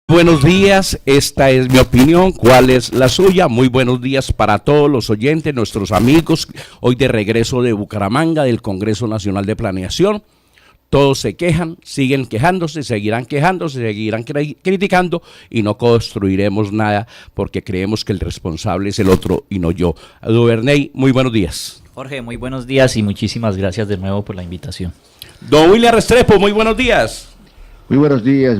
Buenos días, esta es mi opinión, ¿cuál es la suya? Muy buenos días para todos los oyentes, nuestros amigos, hoy de regreso de Bucaramanga, del Congreso Nacional de Planeación. Todos se quejan, siguen quejándose, seguirán criticando y no construiremos nada porque creemos que el responsable es el otro y no yo. Duvernay, muy buenos días. Jorge, muy buenos días y muchísimas gracias de nuevo por la invitación. Don William Restrepo, muy buenos días. Muy buenos días,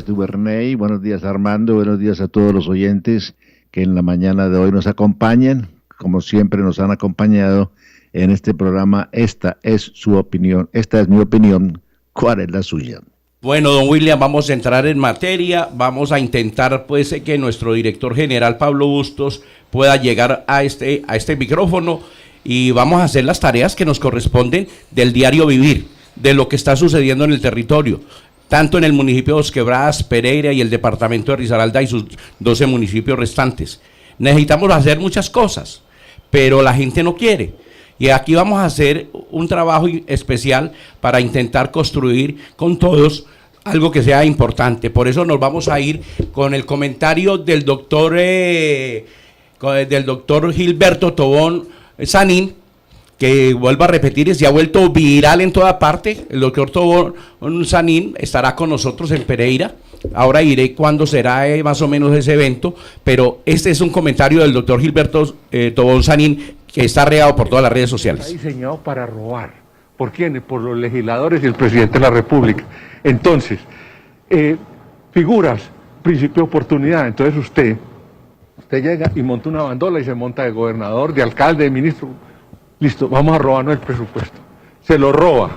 Duvernay, buenos días, Armando, buenos días a todos los oyentes que en la mañana de hoy nos acompañan, como siempre nos han acompañado en este programa. Esta es su opinión, esta es mi opinión, ¿cuál es la suya? Bueno, don William, vamos a entrar en materia, vamos a intentar pues que nuestro director general Pablo Bustos pueda llegar a este micrófono y vamos a hacer las tareas que nos corresponden del diario vivir, de lo que está sucediendo en el territorio, tanto en el municipio de Dos Quebradas, Pereira y el departamento de Risaralda y sus 12 municipios restantes. Necesitamos hacer muchas cosas, pero la gente no quiere. Y aquí vamos a hacer un trabajo especial para intentar construir con todos algo que sea importante. Por eso nos vamos a ir con el comentario del doctor Gilberto Tobón Sanín, que vuelvo a repetir, se ha vuelto viral en toda parte. El doctor Tobón Sanín estará con nosotros en Pereira. Ahora diré cuándo será más o menos ese evento, pero este es un comentario del doctor Gilberto Tobón Sanín, que está regado por todas las redes sociales. Está diseñado para robar. ¿Por quiénes? Por los legisladores y el presidente de la República. Entonces, figuras, principio de oportunidad. Entonces usted llega y monta una bandola y se monta de gobernador, de alcalde, de ministro. Listo, vamos a robarnos el presupuesto. Se lo roba.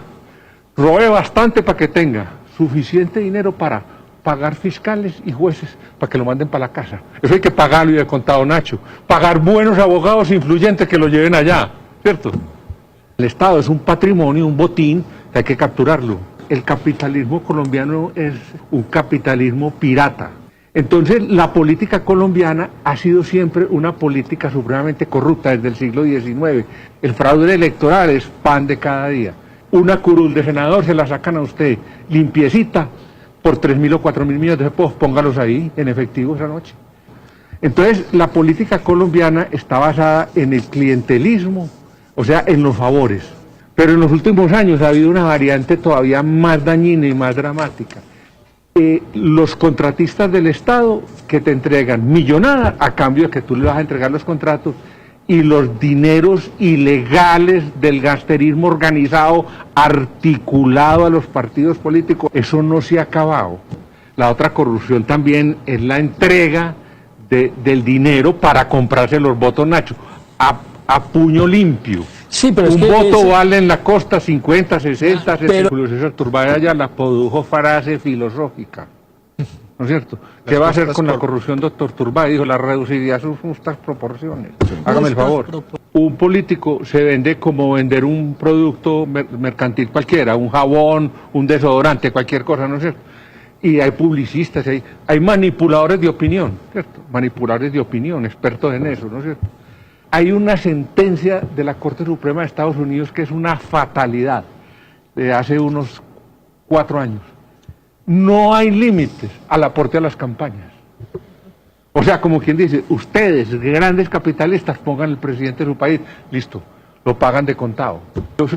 Robe bastante para que tenga suficiente dinero para pagar fiscales y jueces para que lo manden para la casa. Eso hay que pagarlo y de contado, Nacho. Pagar buenos abogados influyentes que lo lleven allá, ¿cierto? El Estado es un patrimonio, un botín, que hay que capturarlo. El capitalismo colombiano es un capitalismo pirata. Entonces, la política colombiana ha sido siempre una política supremamente corrupta desde el siglo XIX. El fraude electoral es pan de cada día. Una curul de senador se la sacan a usted limpiecita por 3.000 o 4.000 millones de pesos, póngalos ahí en efectivo esa noche. Entonces, la política colombiana está basada en el clientelismo, o sea, en los favores. Pero en los últimos años ha habido una variante todavía más dañina y más dramática. Los contratistas del Estado que te entregan millonada a cambio de que tú le vas a entregar los contratos, y los dineros ilegales del gasterismo organizado articulado a los partidos políticos, eso no se ha acabado. La otra corrupción también es la entrega del dinero para comprarse los votos, Nacho, a puño limpio. Sí, pero un voto vale en la costa 50, 60, pero Julio César Turbay la produjo frase filosófica, ¿no es cierto? ¿Qué va a hacer con la corrupción, doctor Turbay? Dijo, la reduciría a sus justas proporciones. Hágame el favor. Un político se vende como vender un producto mercantil cualquiera, un jabón, un desodorante, cualquier cosa, ¿no es cierto? Y hay publicistas, hay manipuladores de opinión, ¿cierto? Manipuladores de opinión, expertos en eso, ¿no es cierto? Hay una sentencia de la Corte Suprema de Estados Unidos que es una fatalidad, de hace unos 4 años. No hay límites al aporte a las campañas. O sea, como quien dice, ustedes, grandes capitalistas, pongan el presidente de su país, listo, lo pagan de contado.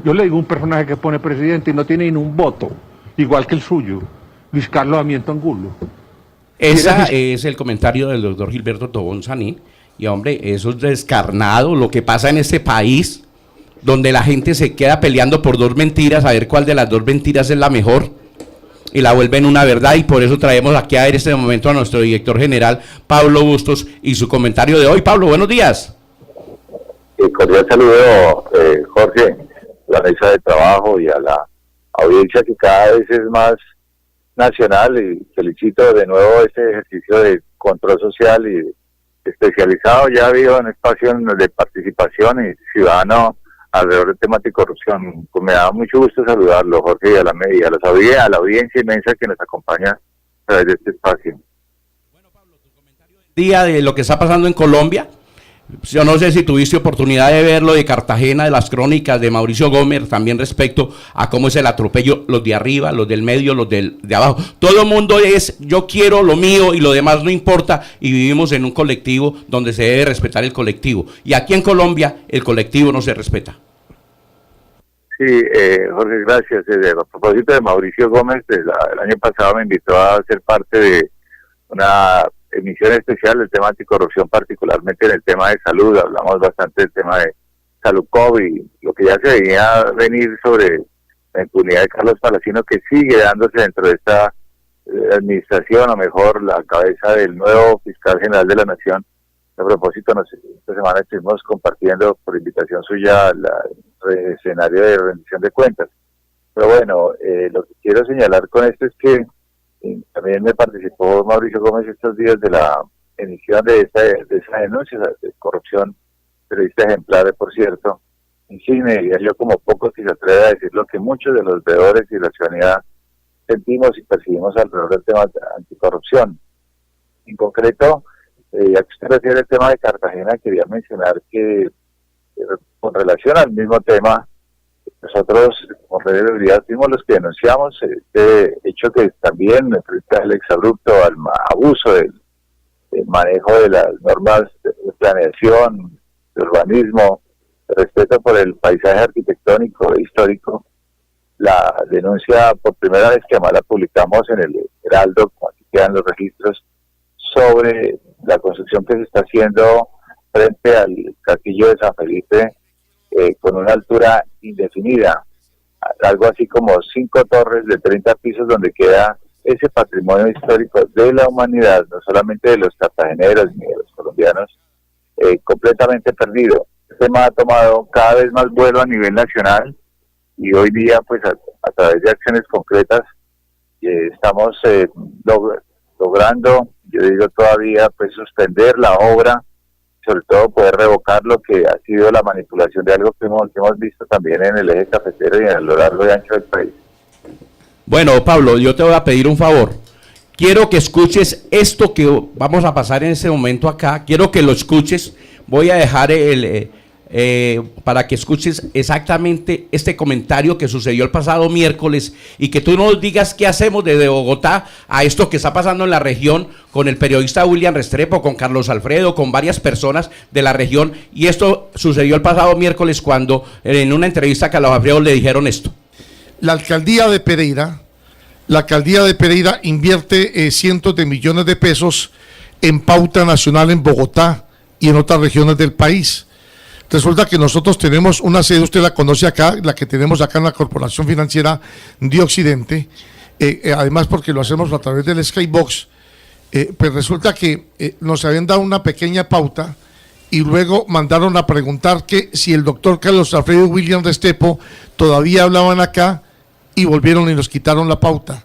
Yo le digo a un personaje que pone presidente y no tiene ni un voto, igual que el suyo, Luis Carlos Amiento Angulo. Ese es el comentario del doctor Gilberto Tobón Sanín. Y hombre, eso es descarnado, lo que pasa en este país, donde la gente se queda peleando por 2 mentiras, a ver cuál de las 2 mentiras es la mejor, y la vuelven una verdad, y por eso traemos aquí a ver este momento a nuestro director general, Pablo Bustos, y su comentario de hoy. Pablo, buenos días. Cordial saludo, Jorge, a la mesa de trabajo y a la audiencia que cada vez es más nacional, y felicito de nuevo este ejercicio de control social y especializado. Ya ha habido un espacio de participación y ciudadano alrededor del tema de corrupción. Pues me da mucho gusto saludarlo, Jorge, y a la audiencia inmensa que nos acompaña a través de este espacio. Bueno, Pablo, tu comentario del día de lo que está pasando en Colombia. Yo no sé si tuviste oportunidad de verlo de Cartagena, de las crónicas de Mauricio Gómez, también respecto a cómo es el atropello, los de arriba, los del medio, los de abajo. Todo el mundo es, yo quiero lo mío y lo demás no importa, y vivimos en un colectivo donde se debe respetar el colectivo. Y aquí en Colombia el colectivo no se respeta. Sí, Jorge, gracias. A propósito de Mauricio Gómez, el año pasado me invitó a ser parte de una emisión especial del tema anticorrupción, particularmente en el tema de salud. Hablamos bastante del tema de salud COVID, lo que ya se venía a venir sobre la impunidad de Carlos Palacino, que sigue dándose dentro de esta administración, o mejor, la cabeza del nuevo fiscal general de la Nación. A propósito, esta semana estuvimos compartiendo, por invitación suya, el escenario de rendición de cuentas. Pero bueno, lo que quiero señalar con esto es que también me participó Mauricio Gómez estos días de la emisión de esa denuncia de corrupción, periodista ejemplar, por cierto, insigne, diría yo, como pocos que se atreve a decir lo que muchos de los veedores y la ciudadanía sentimos y percibimos alrededor del tema de anticorrupción. En concreto, ya que usted refiere al tema de Cartagena, quería mencionar que con relación al mismo tema, nosotros como Red de Seguridad fuimos los que denunciamos este hecho que también frente al exabrupto, al abuso del manejo de las normas de planeación, de urbanismo, de respeto por el paisaje arquitectónico e histórico. La denuncia, por primera vez que además la publicamos en el Heraldo, como aquí quedan los registros, sobre la construcción que se está haciendo frente al castillo de San Felipe, con una altura indefinida, algo así como 5 torres de 30 pisos, donde queda ese patrimonio histórico de la humanidad, no solamente de los cartageneros ni de los colombianos, completamente perdido. Este tema ha tomado cada vez más vuelo a nivel nacional, y hoy día, pues a través de acciones concretas, estamos logrando, yo digo todavía, pues suspender la obra, sobre todo poder revocar lo que ha sido la manipulación de algo que hemos visto también en el eje cafetero y a lo largo y ancho del país. Bueno, Pablo, yo te voy a pedir un favor. Quiero que escuches esto que vamos a pasar en este momento acá. Quiero que lo escuches. Voy a dejar para que escuches exactamente este comentario que sucedió el pasado miércoles y que tú nos digas qué hacemos desde Bogotá a esto que está pasando en la región con el periodista William Restrepo, con Carlos Alfredo, con varias personas de la región. Y esto sucedió el pasado miércoles cuando en una entrevista a Carlos Alfredo le dijeron esto. La alcaldía de Pereira invierte cientos de millones de pesos en pauta nacional en Bogotá y en otras regiones del país. Resulta que nosotros tenemos una sede, usted la conoce acá, la que tenemos acá en la Corporación Financiera de Occidente, además porque lo hacemos a través del Skybox, pues resulta que nos habían dado una pequeña pauta y luego mandaron a preguntar que si el doctor Carlos Alfredo y William Restrepo todavía hablaban acá, y volvieron y nos quitaron la pauta.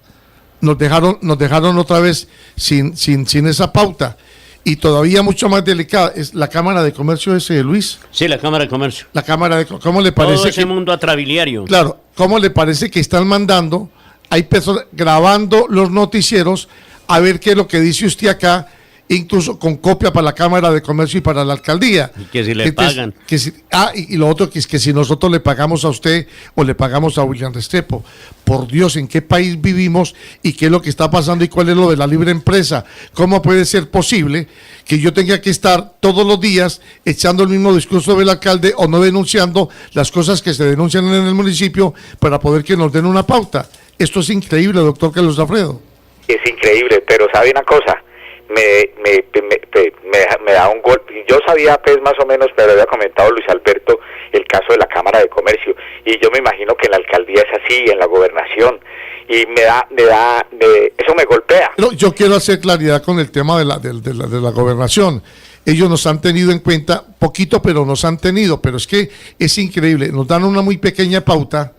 Nos dejaron otra vez sin esa pauta. Y todavía mucho más delicada es la Cámara de Comercio ese de Luis. Sí, la Cámara de Comercio. La Cámara de ¿cómo le parece? Todo ese mundo atrabiliario. Claro, ¿cómo le parece que están mandando? Hay personas grabando los noticieros a ver qué es lo que dice usted acá, incluso con copia para la Cámara de Comercio y para la Alcaldía. Y que si le pagan. Y lo otro que es que si nosotros le pagamos a usted o le pagamos a William Restrepo. Por Dios, ¿en qué país vivimos y qué es lo que está pasando y cuál es lo de la libre empresa? ¿Cómo puede ser posible que yo tenga que estar todos los días echando el mismo discurso del alcalde o no denunciando las cosas que se denuncian en el municipio para poder que nos den una pauta? Esto es increíble, doctor Carlos Alfredo. Es increíble, pero ¿sabe una cosa? Me da un golpe. Yo sabía pues más o menos, pero había comentado Luis Alberto el caso de la Cámara de Comercio, y yo me imagino que en la alcaldía es así, en la gobernación, y eso me golpea. Pero yo quiero hacer claridad con el tema de la gobernación. Ellos nos han tenido en cuenta, poquito, pero nos han tenido, pero es que es increíble, nos dan una muy pequeña pauta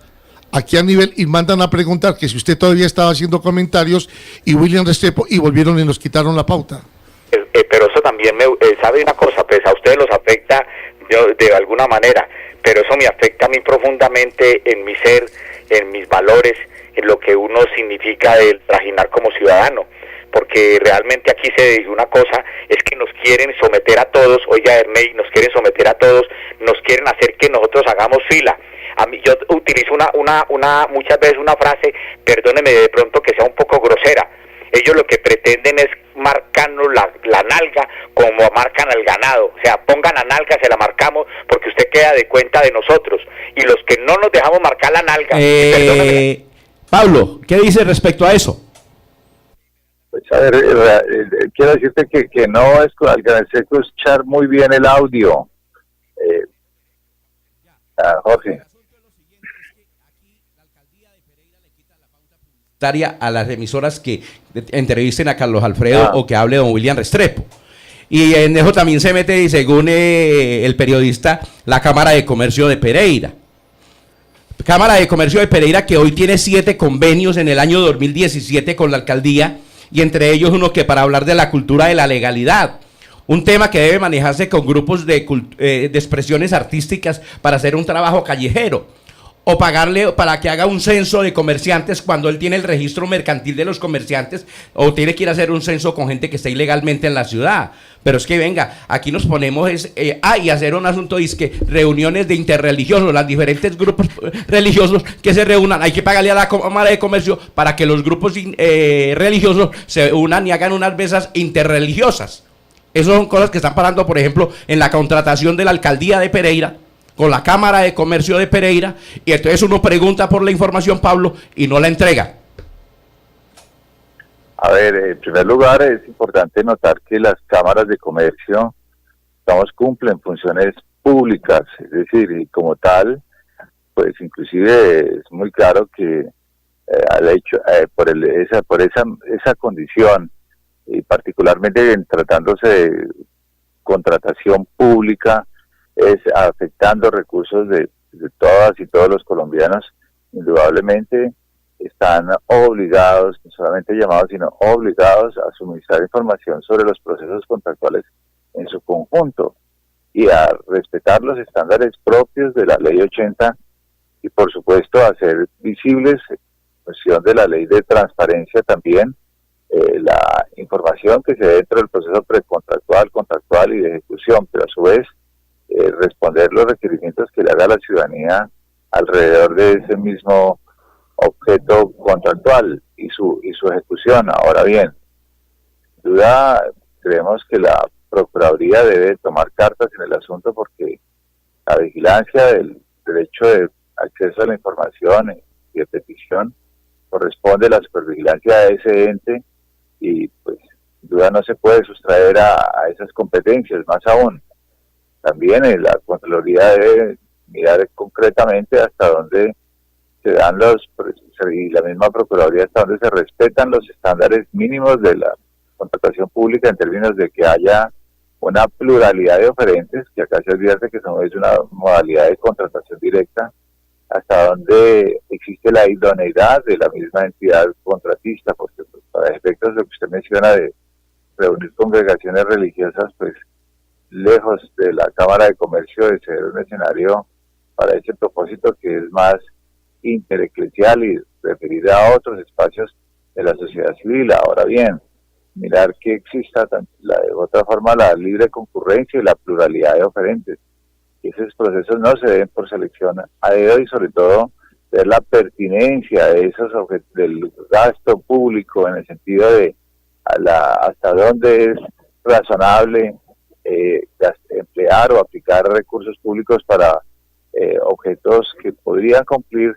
aquí a nivel y mandan a preguntar que si usted todavía estaba haciendo comentarios y William Restrepo, y volvieron y nos quitaron la pauta. Pero eso también sabe una cosa, pues a ustedes los afecta de alguna manera, pero eso me afecta a mí profundamente en mi ser, en mis valores, en lo que uno significa el trajinar como ciudadano, porque realmente aquí se dice una cosa, es que nos quieren someter a todos, oiga Ernei, nos quieren someter a todos, nos quieren hacer que nosotros hagamos fila. A mí, yo utilizo muchas veces una frase, perdóneme de pronto que sea un poco grosera. Ellos lo que pretenden es marcarnos la nalga como marcan al ganado. O sea, pongan la nalga, se la marcamos porque usted queda de cuenta de nosotros. Y los que no nos dejamos marcar la nalga... Pablo, ¿qué dice respecto a eso? Pues a ver, quiero decirte que no es alcancé a escuchar muy bien el audio. Jorge. A las emisoras que entrevisten a Carlos Alfredo o que hable don William Restrepo. Y en eso también se mete, según el periodista, la Cámara de Comercio de Pereira. Cámara de Comercio de Pereira que hoy tiene 7 convenios en el año 2017 con la alcaldía, y entre ellos uno que para hablar de la cultura de la legalidad. Un tema que debe manejarse con grupos de expresiones artísticas para hacer un trabajo callejero. O pagarle para que haga un censo de comerciantes cuando él tiene el registro mercantil de los comerciantes, o tiene que ir a hacer un censo con gente que está ilegalmente en la ciudad. Pero es que venga, aquí nos ponemos y hacer un asunto, es que reuniones de interreligiosos, los diferentes grupos religiosos que se reúnan, hay que pagarle a la Cámara de Comercio para que los grupos religiosos se unan y hagan unas mesas interreligiosas. Esas son cosas que están pasando, por ejemplo, en la contratación de la alcaldía de Pereira, con la Cámara de Comercio de Pereira, y entonces uno pregunta por la información, Pablo, y no la entrega. A ver, en primer lugar es importante notar que las cámaras de comercio, cumplen funciones públicas, es decir, y como tal, pues inclusive es muy claro que al hecho, por esa condición, y particularmente tratándose de contratación pública, es afectando recursos de todas y todos los colombianos, indudablemente están obligados, no solamente llamados, sino obligados a suministrar información sobre los procesos contractuales en su conjunto y a respetar los estándares propios de la Ley 80 y, por supuesto, a hacer visibles, en función de la Ley de Transparencia también, la información que se dé dentro del proceso precontractual, contractual y de ejecución, pero a su vez responder los requerimientos que le haga la ciudadanía alrededor de ese mismo objeto contractual y su ejecución. Ahora bien, sin duda creemos que la Procuraduría debe tomar cartas en el asunto, porque la vigilancia del derecho de acceso a la información y de petición corresponde a la supervigilancia de ese ente, y pues sin duda no se puede sustraer a esas competencias. Más aún, también la Contraloría debe mirar concretamente hasta dónde se dan y la misma Procuraduría hasta dónde se respetan los estándares mínimos de la contratación pública, en términos de que haya una pluralidad de oferentes, que acá se advierte que no es una modalidad de contratación directa, hasta dónde existe la idoneidad de la misma entidad contratista, porque pues, para efectos de lo que usted menciona de reunir congregaciones religiosas, pues lejos de la Cámara de Comercio de ser un escenario para ese propósito, que es más intereclesial y referida a otros espacios de la sociedad civil. Ahora bien, mirar que exista de otra forma la libre concurrencia y la pluralidad de oferentes. Y esos procesos no se deben por selección a dedo, y sobre todo ver la pertinencia de esos del gasto público, en el sentido de hasta dónde es razonable emplear o aplicar recursos públicos para objetos que podrían cumplir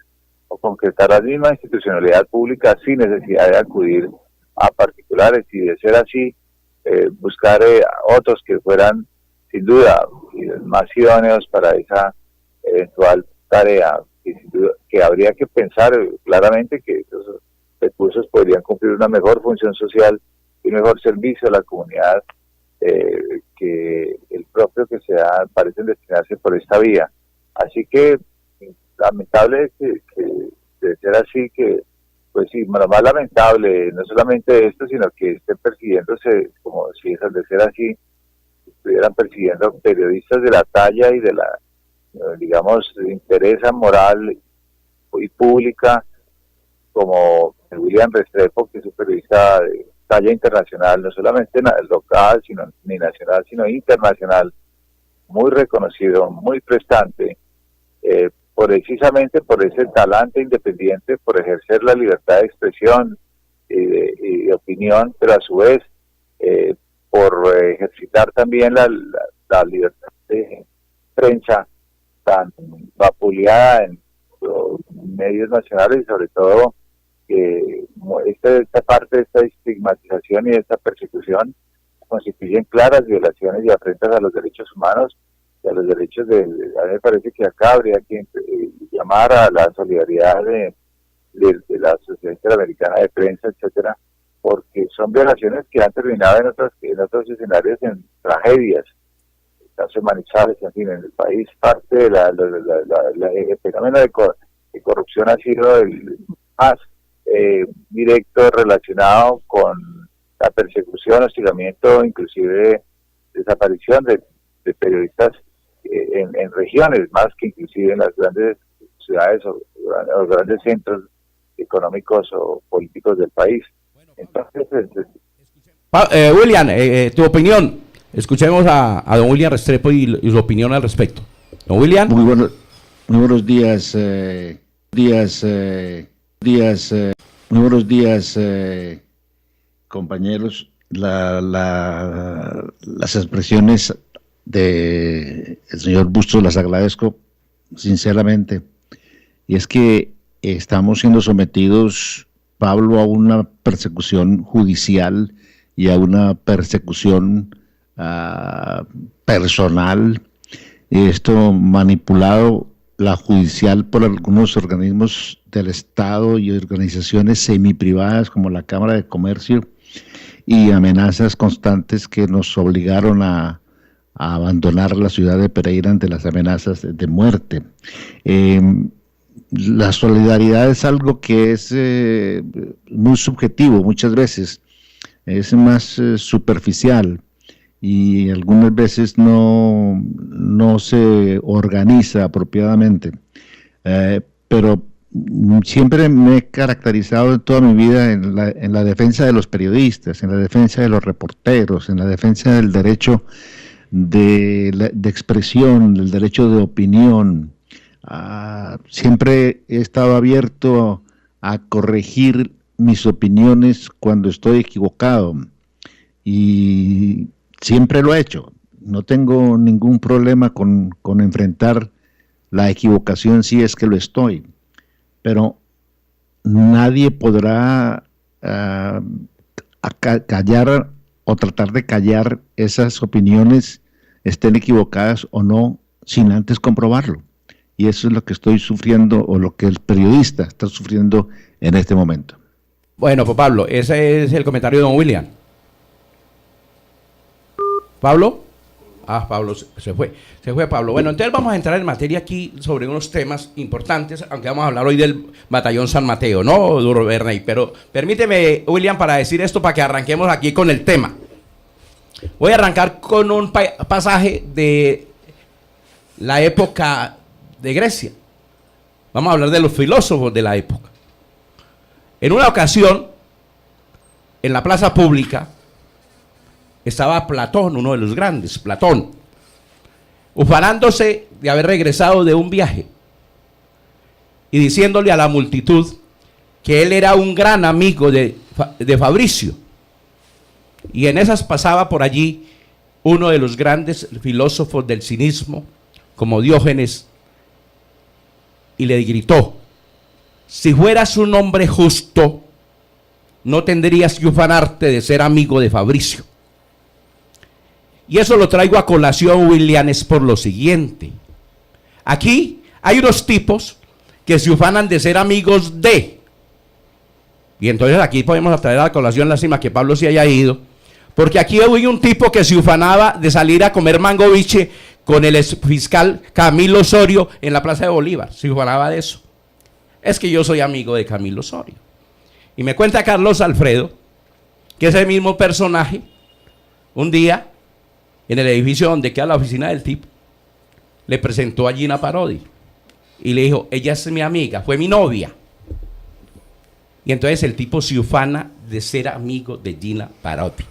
o concretar la misma institucionalidad pública sin necesidad de acudir a particulares, y de ser así, buscar otros que fueran sin duda más idóneos para esa eventual tarea, que habría que pensar claramente que esos recursos podrían cumplir una mejor función social y un mejor servicio a la comunidad que el propio que parecen destinarse por esta vía. Así que lamentable que de ser así, que pues sí, lo más lamentable, no solamente esto, sino que estén persiguiéndose, como si esas de ser así, estuvieran persiguiendo periodistas de la talla y de la, digamos, interesa moral y pública, como William Restrepo, que es un periodista talla internacional, no solamente local, ni nacional, sino internacional, muy reconocido, muy prestante, precisamente por ese talante independiente, por ejercer la libertad de expresión y de opinión, pero a su vez por ejercitar también la libertad de prensa tan vapuleada en los medios nacionales y sobre todo esta parte de esta estigmatización y de esta persecución constituyen claras violaciones y afrentas a los derechos humanos y a los derechos a mí me parece que acá habría que llamar a la solidaridad de la Asociación Interamericana de Prensa, etcétera, porque son violaciones que han terminado en otros escenarios en tragedias, el caso de Manizales, en fin, en el país parte de el fenómeno de corrupción ha sido el más directo relacionado con la persecución, hostigamiento, inclusive desaparición de periodistas en regiones, más que inclusive en las grandes ciudades o los grandes centros económicos o políticos del país. Entonces, William, tu opinión. Escuchemos a don William Restrepo y su opinión al respecto. Don William. Muy buenos días, muy buenos días, compañeros. Las expresiones del señor Bustos las agradezco sinceramente. Y es que estamos siendo sometidos, Pablo, a una persecución judicial y a una persecución personal. Esto manipulado, la judicial, por algunos organismos del Estado y organizaciones semiprivadas como la Cámara de Comercio, y amenazas constantes que nos obligaron a abandonar la ciudad de Pereira ante las amenazas de muerte. La solidaridad es algo que es muy subjetivo muchas veces, es más superficial y algunas veces no se organiza apropiadamente, pero siempre me he caracterizado en toda mi vida en la defensa de los periodistas, en la defensa de los reporteros, en la defensa del derecho de expresión, del derecho de opinión. Siempre he estado abierto a corregir mis opiniones cuando estoy equivocado y siempre lo he hecho. No tengo ningún problema con enfrentar la equivocación si es que lo estoy, pero nadie podrá callar o tratar de callar esas opiniones, estén equivocadas o no, sin antes comprobarlo. Y eso es lo que estoy sufriendo, o lo que el periodista está sufriendo en este momento. Bueno, pues Pablo, ese es el comentario de don William. ¿Pablo? Pablo se fue Pablo. Bueno, entonces vamos a entrar en materia aquí sobre unos temas importantes, aunque vamos a hablar hoy del Batallón San Mateo, ¿no, Duro Bernay? Pero permíteme, William, para decir esto, para que arranquemos aquí con el tema. Voy a arrancar con un pasaje de la época de Grecia. Vamos a hablar de los filósofos de la época. En una ocasión, en la plaza pública, estaba Platón, uno de los grandes, Platón, ufanándose de haber regresado de un viaje y diciéndole a la multitud que él era un gran amigo de Fabricio. Y en esas pasaba por allí uno de los grandes filósofos del cinismo, como Diógenes, y le gritó: si fueras un hombre justo, no tendrías que ufanarte de ser amigo de Fabricio. Y eso lo traigo a colación, William, es por lo siguiente. Aquí hay unos tipos que se ufanan de ser amigos de. Y entonces aquí podemos traer a colación, lástima que Pablo se haya ido, porque aquí hay un tipo que se ufanaba de salir a comer mangoviche con el fiscal Camilo Osorio en la Plaza de Bolívar. Se ufanaba de eso. Es que yo soy amigo de Camilo Osorio. Y me cuenta Carlos Alfredo que ese mismo personaje, un día, en el edificio donde queda la oficina del tipo, le presentó a Gina Parodi y le dijo: ella es mi amiga, fue mi novia. Y entonces el tipo se ufana de ser amigo de Gina Parodi.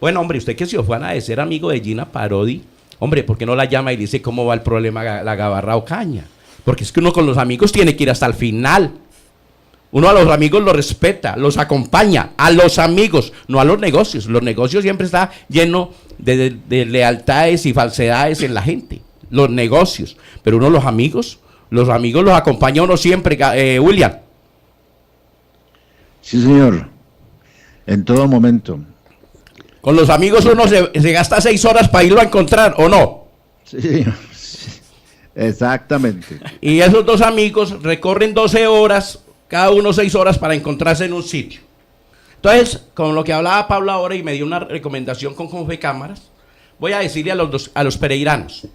Bueno, hombre, usted que se ofana de ser amigo de Gina Parodi, hombre, ¿por qué no la llama y dice cómo va el problema la Gabarra Ocaña? Porque es que uno con los amigos tiene que ir hasta el final. Uno a los amigos los respeta, los acompaña, a los amigos, no a los negocios. Los negocios siempre está lleno de lealtades y falsedades en la gente. Los negocios. Pero uno los amigos los acompaña uno siempre, William. Sí, señor. En todo momento. Con los amigos uno se gasta 6 horas para irlo a encontrar, ¿o no? Sí, señor. Exactamente. Y esos dos amigos recorren 12 horas, cada uno 6 horas para encontrarse en un sitio. Entonces, con lo que hablaba Pablo ahora y me dio una recomendación con Confecámaras, voy a decirle a los pereiranos,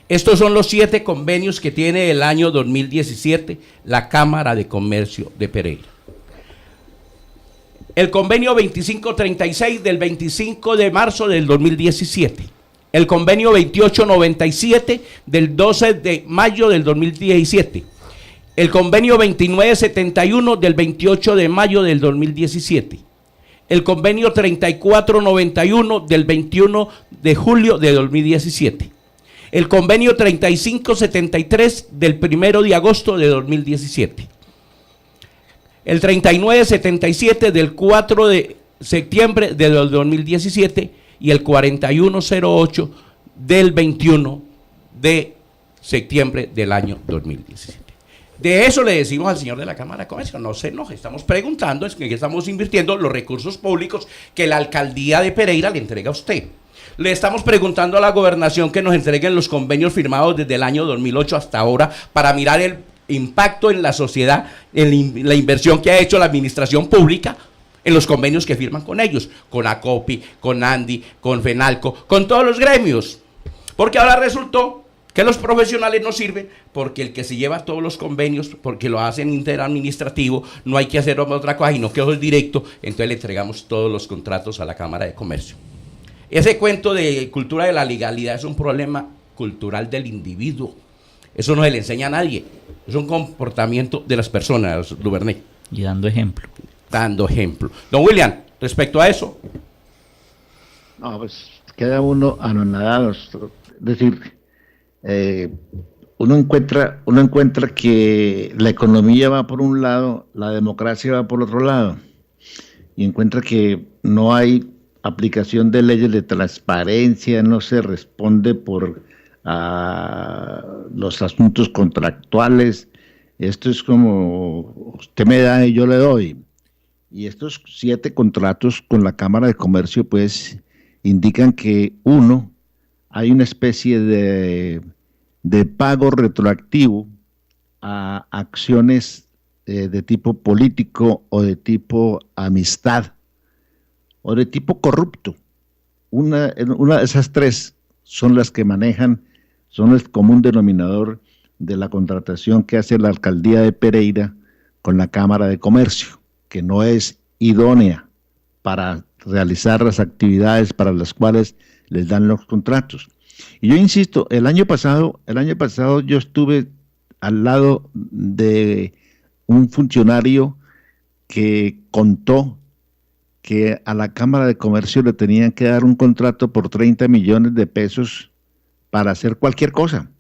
estos son los 7 convenios que tiene el año 2017 la Cámara de Comercio de Pereira. El convenio 2536 del 25 de marzo del 2017. El convenio 2897 del 12 de mayo del 2017. El convenio 2971 del 28 de mayo del 2017. El convenio 3491 del 21 de julio de 2017. El convenio 3573 del 1 de agosto de 2017. El 3977 del 4 de septiembre de 2017 y el 4108 del 21 de septiembre del año 2017. De eso le decimos al señor de la Cámara de Comercio, no se enoje, estamos preguntando es que estamos invirtiendo los recursos públicos que la alcaldía de Pereira le entrega a usted. Le estamos preguntando a la gobernación que nos entreguen los convenios firmados desde el año 2008 hasta ahora para mirar el impacto en la sociedad, en la inversión que ha hecho la administración pública en los convenios que firman con ellos, con ACOPI, con ANDI, con FENALCO, con todos los gremios. Porque ahora resultó que los profesionales no sirven porque el que se lleva todos los convenios, porque lo hacen interadministrativo, no hay que hacer otra cosa, sino que eso es directo, entonces le entregamos todos los contratos a la Cámara de Comercio. Ese cuento de cultura de la legalidad es un problema cultural del individuo. Eso no se le enseña a nadie. Es un comportamiento de las personas, Duvernay. Y dando ejemplo. Dando ejemplo. Don William, respecto a eso. No, pues queda uno anonadado. Es decir, uno encuentra que la economía va por un lado, la democracia va por otro lado. Y encuentra que no hay aplicación de leyes de transparencia, no se responde por los asuntos contractuales. Esto es como usted me da y yo le doy. Y estos 7 contratos con la Cámara de Comercio pues indican que hay una especie de pago retroactivo a acciones de tipo político o de tipo amistad o de tipo corrupto. Una de esas 3 son las que manejan, son el común denominador de la contratación que hace la alcaldía de Pereira con la Cámara de Comercio, que no es idónea para realizar las actividades para las cuales les dan los contratos. Y yo insisto, el año pasado yo estuve al lado de un funcionario que contó que a la Cámara de Comercio le tenían que dar un contrato por 30 millones de pesos para hacer cualquier cosa,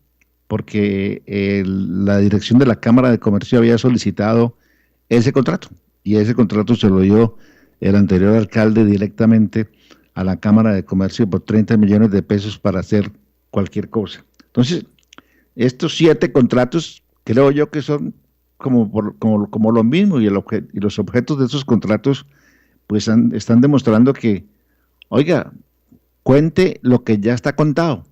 porque la dirección de la Cámara de Comercio había solicitado ese contrato, y ese contrato se lo dio el anterior alcalde directamente a la Cámara de Comercio por 30 millones de pesos para hacer cualquier cosa. Entonces, estos 7 contratos creo yo que son como lo mismo, y los objetos de esos contratos pues están demostrando que, oiga, cuente lo que ya está contado,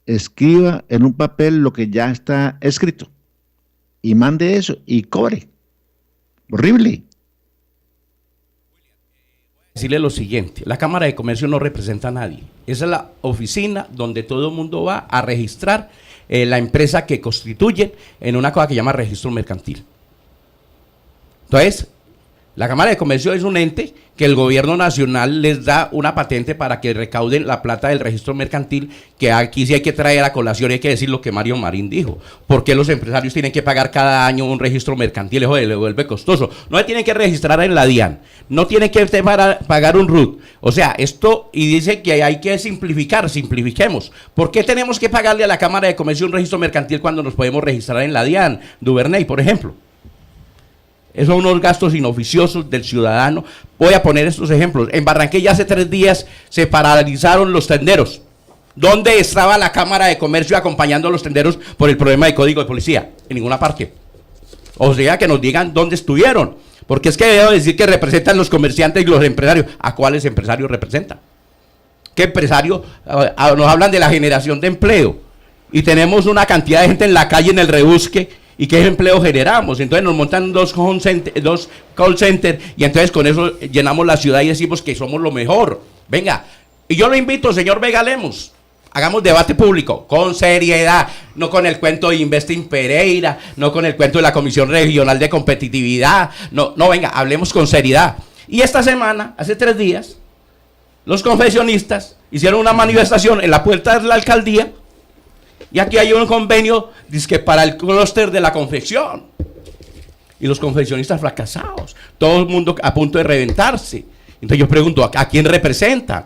escriba en un papel lo que ya está escrito y mande eso y cobre. Horrible. Decirle lo siguiente, la Cámara de Comercio no representa a nadie. Esa es la oficina donde todo el mundo va a registrar la empresa que constituye en una cosa que llama registro mercantil. Entonces, La Cámara de Comercio es un ente que el gobierno nacional les da una patente para que recauden la plata del registro mercantil, que aquí sí hay que traer a colación, hay que decir lo que Mario Marín dijo. ¿Por qué los empresarios tienen que pagar cada año un registro mercantil? Eso le vuelve costoso. No se tienen que registrar en la DIAN, no tienen que pagar un RUT. O sea, esto, y dice que hay que simplificar, simplifiquemos. ¿Por qué tenemos que pagarle a la Cámara de Comercio un registro mercantil cuando nos podemos registrar en la DIAN, Duvernay, por ejemplo? Esos son unos gastos inoficiosos del ciudadano. Voy a poner estos ejemplos. En Barranquilla hace 3 días se paralizaron los tenderos. ¿Dónde estaba la Cámara de Comercio acompañando a los tenderos por el problema de código de policía? En ninguna parte. O sea, que nos digan dónde estuvieron. Porque es que debo decir que representan los comerciantes y los empresarios. ¿A cuáles empresarios representan? ¿Qué empresario? Nos hablan de la generación de empleo. Y tenemos una cantidad de gente en la calle, en el rebusque. ¿Y qué empleo generamos? Entonces nos montan dos call centers y entonces con eso llenamos la ciudad y decimos que somos lo mejor. Venga, y yo lo invito, señor Vega Lemos, hagamos debate público, con seriedad, no con el cuento de Investing Pereira, no con el cuento de la Comisión Regional de Competitividad, no, venga, hablemos con seriedad. Y esta semana, hace 3 días, los confeccionistas hicieron una manifestación en la puerta de la alcaldía. Y aquí hay un convenio dizque para el clúster de la confección. Y los confeccionistas fracasados. Todo el mundo a punto de reventarse. Entonces yo pregunto, ¿a quién representa?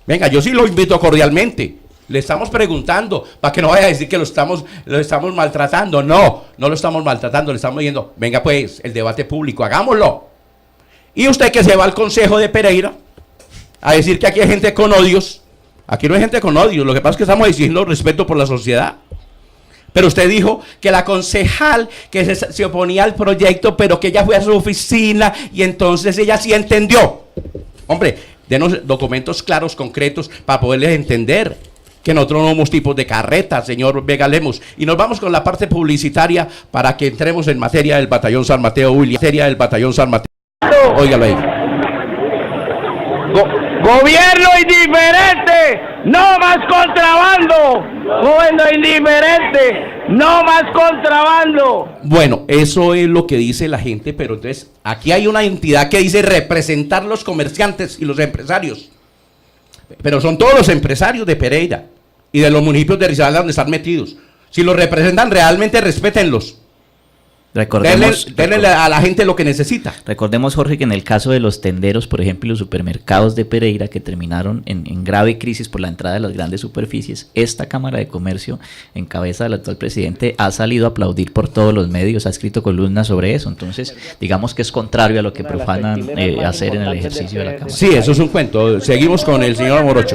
Venga, yo sí lo invito cordialmente. Le estamos preguntando, para que no vaya a decir que lo estamos maltratando. No lo estamos maltratando, le estamos diciendo, venga pues, el debate público, hagámoslo. Y usted que se va al Consejo de Pereira a decir que aquí hay gente con odios. Aquí no hay gente con odio, lo que pasa es que estamos diciendo respeto por la sociedad. Pero usted dijo que la concejal que se oponía al proyecto, pero que ella fue a su oficina y entonces ella sí entendió. Hombre, denos documentos claros, concretos, para poderles entender que nosotros no somos tipos de carreta, señor Vega Lemos. Y nos vamos con la parte publicitaria para que entremos en materia del Batallón San Mateo, materia del Batallón San Mateo. Óigalo ahí. Gobierno indiferente, no más contrabando. Gobierno indiferente, no más contrabando. Bueno, eso es lo que dice la gente, pero entonces aquí hay una entidad que dice representar los comerciantes y los empresarios. Pero son todos los empresarios de Pereira y de los municipios de Risaralda donde están metidos. Si los representan realmente, respétenlos. Denle a la gente lo que necesita. Recordemos, Jorge, que en el caso de los tenderos, por ejemplo, y los supermercados de Pereira, que terminaron en grave crisis por la entrada de las grandes superficies, esta Cámara de Comercio, en cabeza del actual presidente, ha salido a aplaudir por todos los medios, ha escrito columnas sobre eso. Entonces, digamos que es contrario a lo que profanan hacer en el ejercicio de la Cámara. Sí, eso es un cuento. Seguimos con el señor Morocho.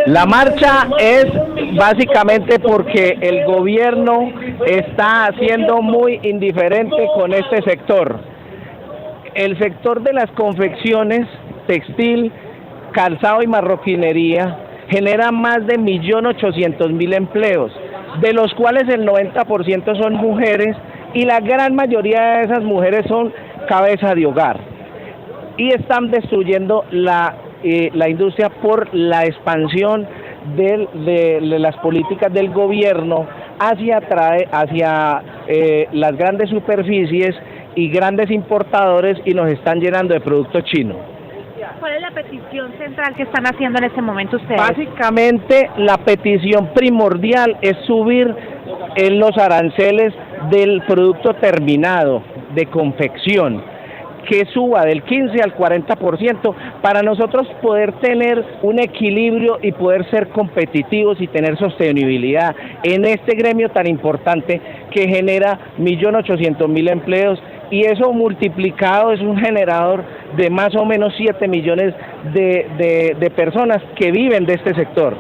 La marcha es básicamente porque el gobierno está siendo muy indiferente con este sector. El sector de las confecciones, textil, calzado y marroquinería genera más de 1.800.000 empleos, de los cuales el 90% son mujeres y la gran mayoría de esas mujeres son cabeza de hogar. Y están destruyendo la industria por la expansión de las políticas del gobierno hacia las grandes superficies y grandes importadores, y nos están llenando de productos chinos. ¿Cuál es la petición central que están haciendo en este momento ustedes? Básicamente la petición primordial es subir en los aranceles del producto terminado de confección, que suba del 15 al 40% para nosotros poder tener un equilibrio y poder ser competitivos y tener sostenibilidad en este gremio tan importante que genera 1.800.000 empleos, y eso multiplicado es un generador de más o menos 7 millones de personas que viven de este sector.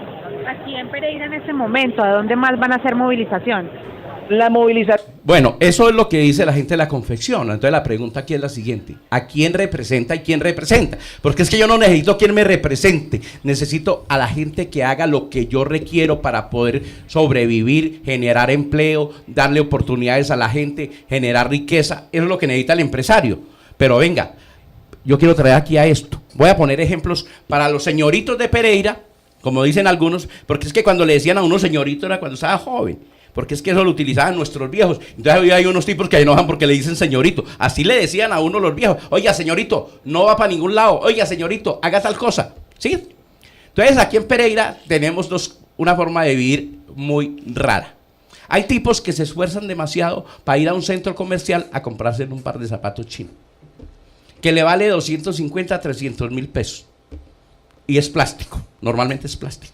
Aquí en Pereira en este momento, ¿a dónde más van a hacer movilización? La movilización. Bueno, eso es lo que dice la gente de la confección. Entonces la pregunta aquí es la siguiente: ¿a quién representa y quién representa? Porque es que yo no necesito quien me represente, necesito a la gente que haga lo que yo requiero para poder sobrevivir, generar empleo, darle oportunidades a la gente, generar riqueza. Eso es lo que necesita el empresario. Pero venga, yo quiero traer aquí a esto. Voy a poner ejemplos para los señoritos de Pereira, como dicen algunos, porque es que cuando le decían a uno señorito era cuando estaba joven. porque es que eso lo utilizaban nuestros viejos. Entonces hoy hay unos tipos que se enojan porque le dicen señorito. Así le decían a uno los viejos: oiga, señorito, no va para ningún lado. Oiga, señorito, haga tal cosa. ¿Sí? Entonces aquí en Pereira tenemos una forma de vivir muy rara. Hay tipos que se esfuerzan demasiado para ir a un centro comercial a comprarse un par de zapatos chinos, que le vale 250 a 300 mil pesos. Y es plástico, normalmente es plástico.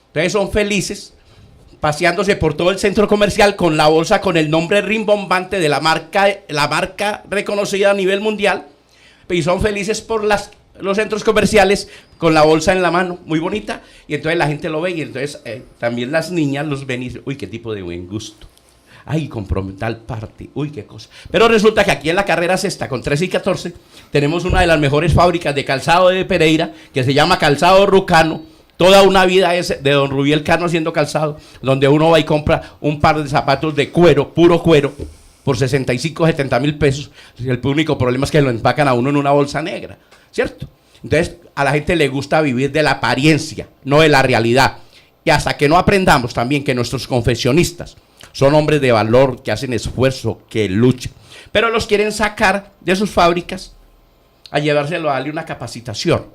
Entonces son felices paseándose por todo el centro comercial con la bolsa con el nombre rimbombante de la marca reconocida a nivel mundial, y son felices por los centros comerciales con la bolsa en la mano, muy bonita, y entonces la gente lo ve, y entonces también las niñas los ven y dicen: uy, qué tipo de buen gusto. Ay, compró tal parte, uy, qué cosa. Pero resulta que aquí en la carrera sexta, con 13 y 14, tenemos una de las mejores fábricas de calzado de Pereira, que se llama Calzado Rucano. Toda una vida es de don Rubiel Cano haciendo calzado, donde uno va y compra un par de zapatos de cuero, puro cuero, por 65, 70 mil pesos. El único problema es que lo empacan a uno en una bolsa negra, ¿cierto? Entonces a la gente le gusta vivir de la apariencia, no de la realidad. Y hasta que no aprendamos también que nuestros confesionistas son hombres de valor, que hacen esfuerzo, que luchan, pero los quieren sacar de sus fábricas a llevárselo a darle una capacitación.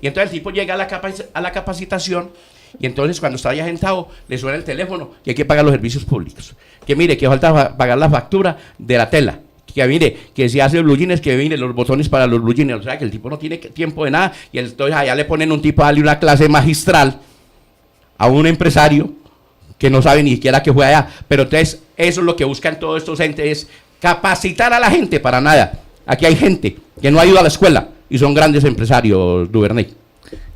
Y entonces el tipo llega a la capacitación, y entonces cuando está ya sentado le suena el teléfono y hay que pagar los servicios públicos. Que mire, que falta pagar la factura de la tela. Que mire, que si hace blue jeans, que mire los botones para los blue jeans. O sea, que el tipo no tiene tiempo de nada, y entonces allá le ponen un tipo a darle una clase magistral a un empresario que no sabe ni siquiera que fue allá. Pero entonces eso es lo que buscan todos estos entes, es capacitar a la gente para nada. Aquí hay gente que no ha ido a la escuela y son grandes empresarios, Duvernay.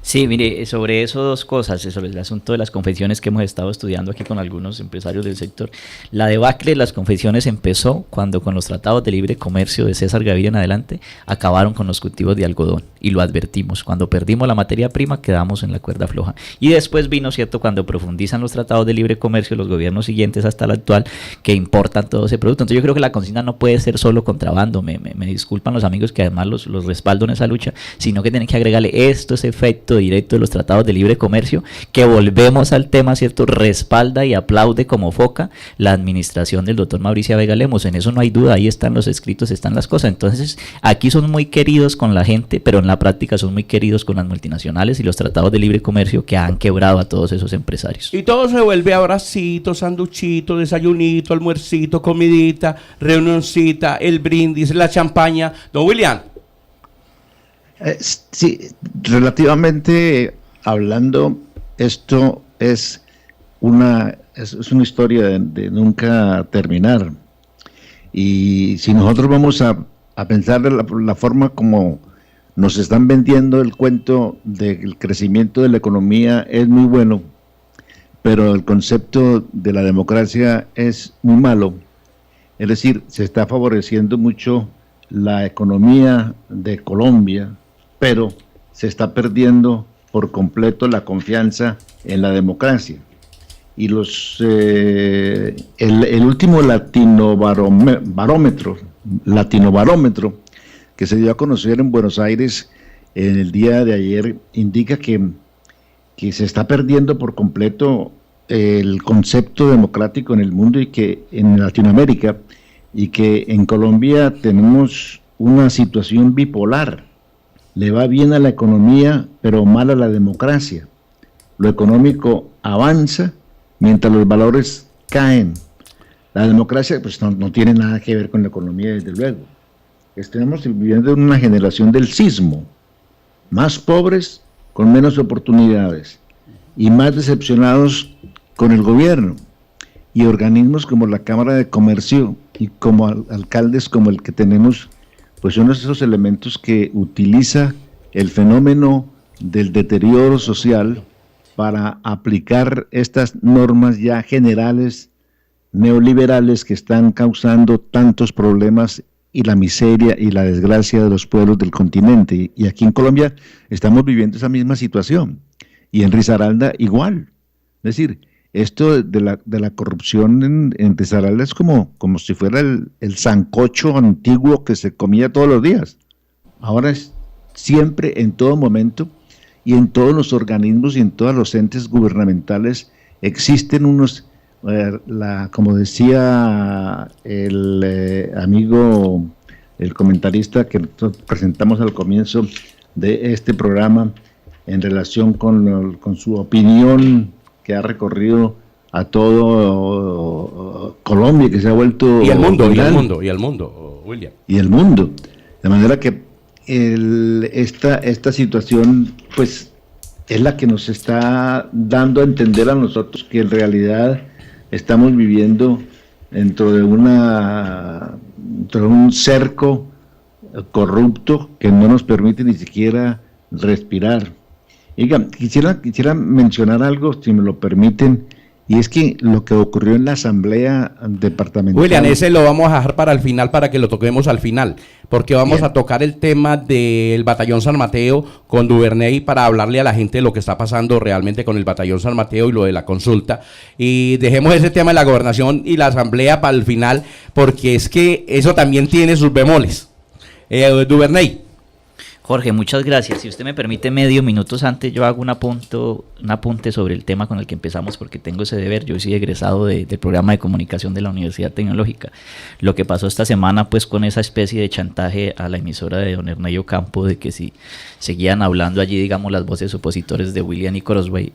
Sí, mire, sobre eso dos cosas, sobre el asunto de las confesiones que hemos estado estudiando aquí con algunos empresarios del sector. La debacle de las confesiones empezó cuando con los tratados de libre comercio de César Gaviria en adelante acabaron con los cultivos de algodón, y lo advertimos. Cuando perdimos la materia prima quedamos en la cuerda floja. Y después vino, ¿cierto?, cuando profundizan los tratados de libre comercio los gobiernos siguientes hasta el actual, que importan todo ese producto. Entonces yo creo que la consigna no puede ser solo contrabando, me disculpan los amigos que además los respaldo en esa lucha, sino que tienen que agregarle ese efecto directo de los tratados de libre comercio, que volvemos al tema, ¿cierto?, respalda y aplaude como foca la administración del doctor Mauricio Vega Lemos. En eso no hay duda, ahí están los escritos, están las cosas. Entonces aquí son muy queridos con la gente, pero en la práctica son muy queridos con las multinacionales y los tratados de libre comercio que han quebrado a todos esos empresarios. Y todo se vuelve abracito, sanduchito, desayunito, almuercito, comidita, reunioncita, el brindis, la champaña. Don William. Sí, relativamente hablando, esto es una historia de nunca terminar. Y si nosotros vamos a pensar de la forma como nos están vendiendo el cuento del crecimiento de la economía, es muy bueno, pero el concepto de la democracia es muy malo. Es decir, se está favoreciendo mucho la economía de Colombia, pero se está perdiendo por completo la confianza en la democracia. Y el último latinobarómetro que se dio a conocer en Buenos Aires en el día de ayer indica que se está perdiendo por completo el concepto democrático en el mundo, y que en Latinoamérica, y que en Colombia tenemos una situación bipolar. Le va bien a la economía, pero mal a la democracia. Lo económico avanza, mientras los valores caen. La democracia pues no tiene nada que ver con la economía, desde luego. Estamos viviendo en una generación del sismo. Más pobres, con menos oportunidades, y más decepcionados con el gobierno. Y organismos como la Cámara de Comercio y como alcaldes como el que tenemos, pues son esos elementos que utiliza el fenómeno del deterioro social para aplicar estas normas ya generales neoliberales que están causando tantos problemas y la miseria y la desgracia de los pueblos del continente. Y aquí en Colombia estamos viviendo esa misma situación, y en Risaralda igual. Es decir, esto de la corrupción en Risaralda es como si fuera el sancocho antiguo que se comía todos los días. Ahora es siempre, en todo momento, y en todos los organismos y en todos los entes gubernamentales existen unos como decía el amigo, el comentarista que nosotros presentamos al comienzo de este programa, en relación con su opinión que ha recorrido a todo Colombia, que se ha vuelto y el mundo, viral, William. y el mundo, de manera que esta situación pues es la que nos está dando a entender a nosotros que en realidad estamos viviendo dentro de un cerco corrupto que no nos permite ni siquiera respirar. Oiga, quisiera mencionar algo, si me lo permiten, y es que lo que ocurrió en la Asamblea Departamental... William, ese lo vamos a dejar para el final, para que lo toquemos al final, porque vamos a tocar el tema del Batallón San Mateo con Duvernay para hablarle a la gente de lo que está pasando realmente con el Batallón San Mateo y lo de la consulta. Y dejemos ese tema de la gobernación y la Asamblea para el final, porque es que eso también tiene sus bemoles. Duvernay. Jorge, muchas gracias. Si usted me permite medio minutos antes, yo hago un apunte sobre el tema con el que empezamos, porque tengo ese deber. Yo soy egresado del programa de comunicación de la Universidad Tecnológica. Lo que pasó esta semana, pues, con esa especie de chantaje a la emisora de don Hernán Ocampo, de que si seguían hablando allí, digamos, las voces opositores de William y Crosby,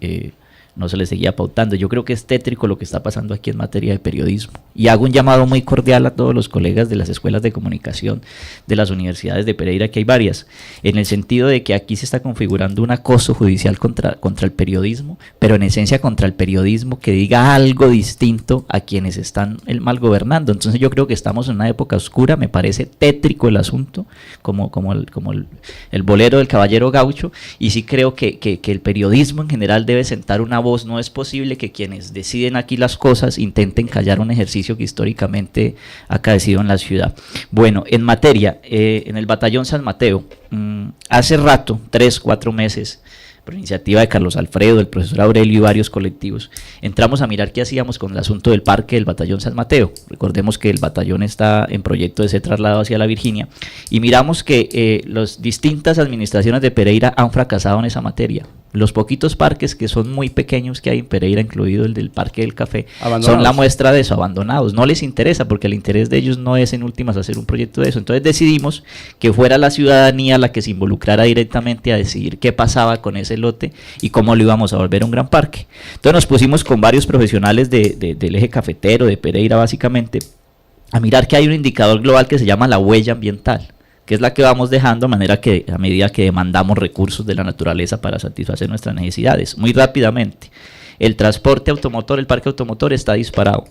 no se les seguía pautando. Yo creo que es tétrico lo que está pasando aquí en materia de periodismo. Y hago un llamado muy cordial a todos los colegas de las escuelas de comunicación de las universidades de Pereira, que hay varias, en el sentido de que aquí se está configurando un acoso judicial contra el periodismo, pero en esencia contra el periodismo que diga algo distinto a quienes están mal gobernando. Entonces yo creo que estamos en una época oscura, me parece tétrico el asunto, como el bolero del caballero gaucho, y sí creo que el periodismo en general debe sentar una voz. No es posible que quienes deciden aquí las cosas intenten callar un ejercicio que históricamente ha acaecido en la ciudad. Bueno, en materia, en el Batallón San Mateo, hace rato, 3-4 meses, por iniciativa de Carlos Alfredo, el profesor Aurelio y varios colectivos, entramos a mirar qué hacíamos con el asunto del parque del Batallón San Mateo. Recordemos que el batallón está en proyecto de ser trasladado hacia la Virginia, y miramos que las distintas administraciones de Pereira han fracasado en esa materia. Los poquitos parques que son muy pequeños que hay en Pereira, incluido el del Parque del Café, son la muestra de eso, abandonados. No les interesa, porque el interés de ellos no es en últimas hacer un proyecto de eso. Entonces decidimos que fuera la ciudadanía la que se involucrara directamente a decidir qué pasaba con ese lote y cómo lo íbamos a volver un gran parque. Entonces nos pusimos con varios profesionales del eje cafetero, de Pereira básicamente, a mirar que hay un indicador global que se llama la huella ambiental, que es la que vamos dejando a medida que demandamos recursos de la naturaleza para satisfacer nuestras necesidades. Muy rápidamente, el transporte automotor, el parque automotor está disparado.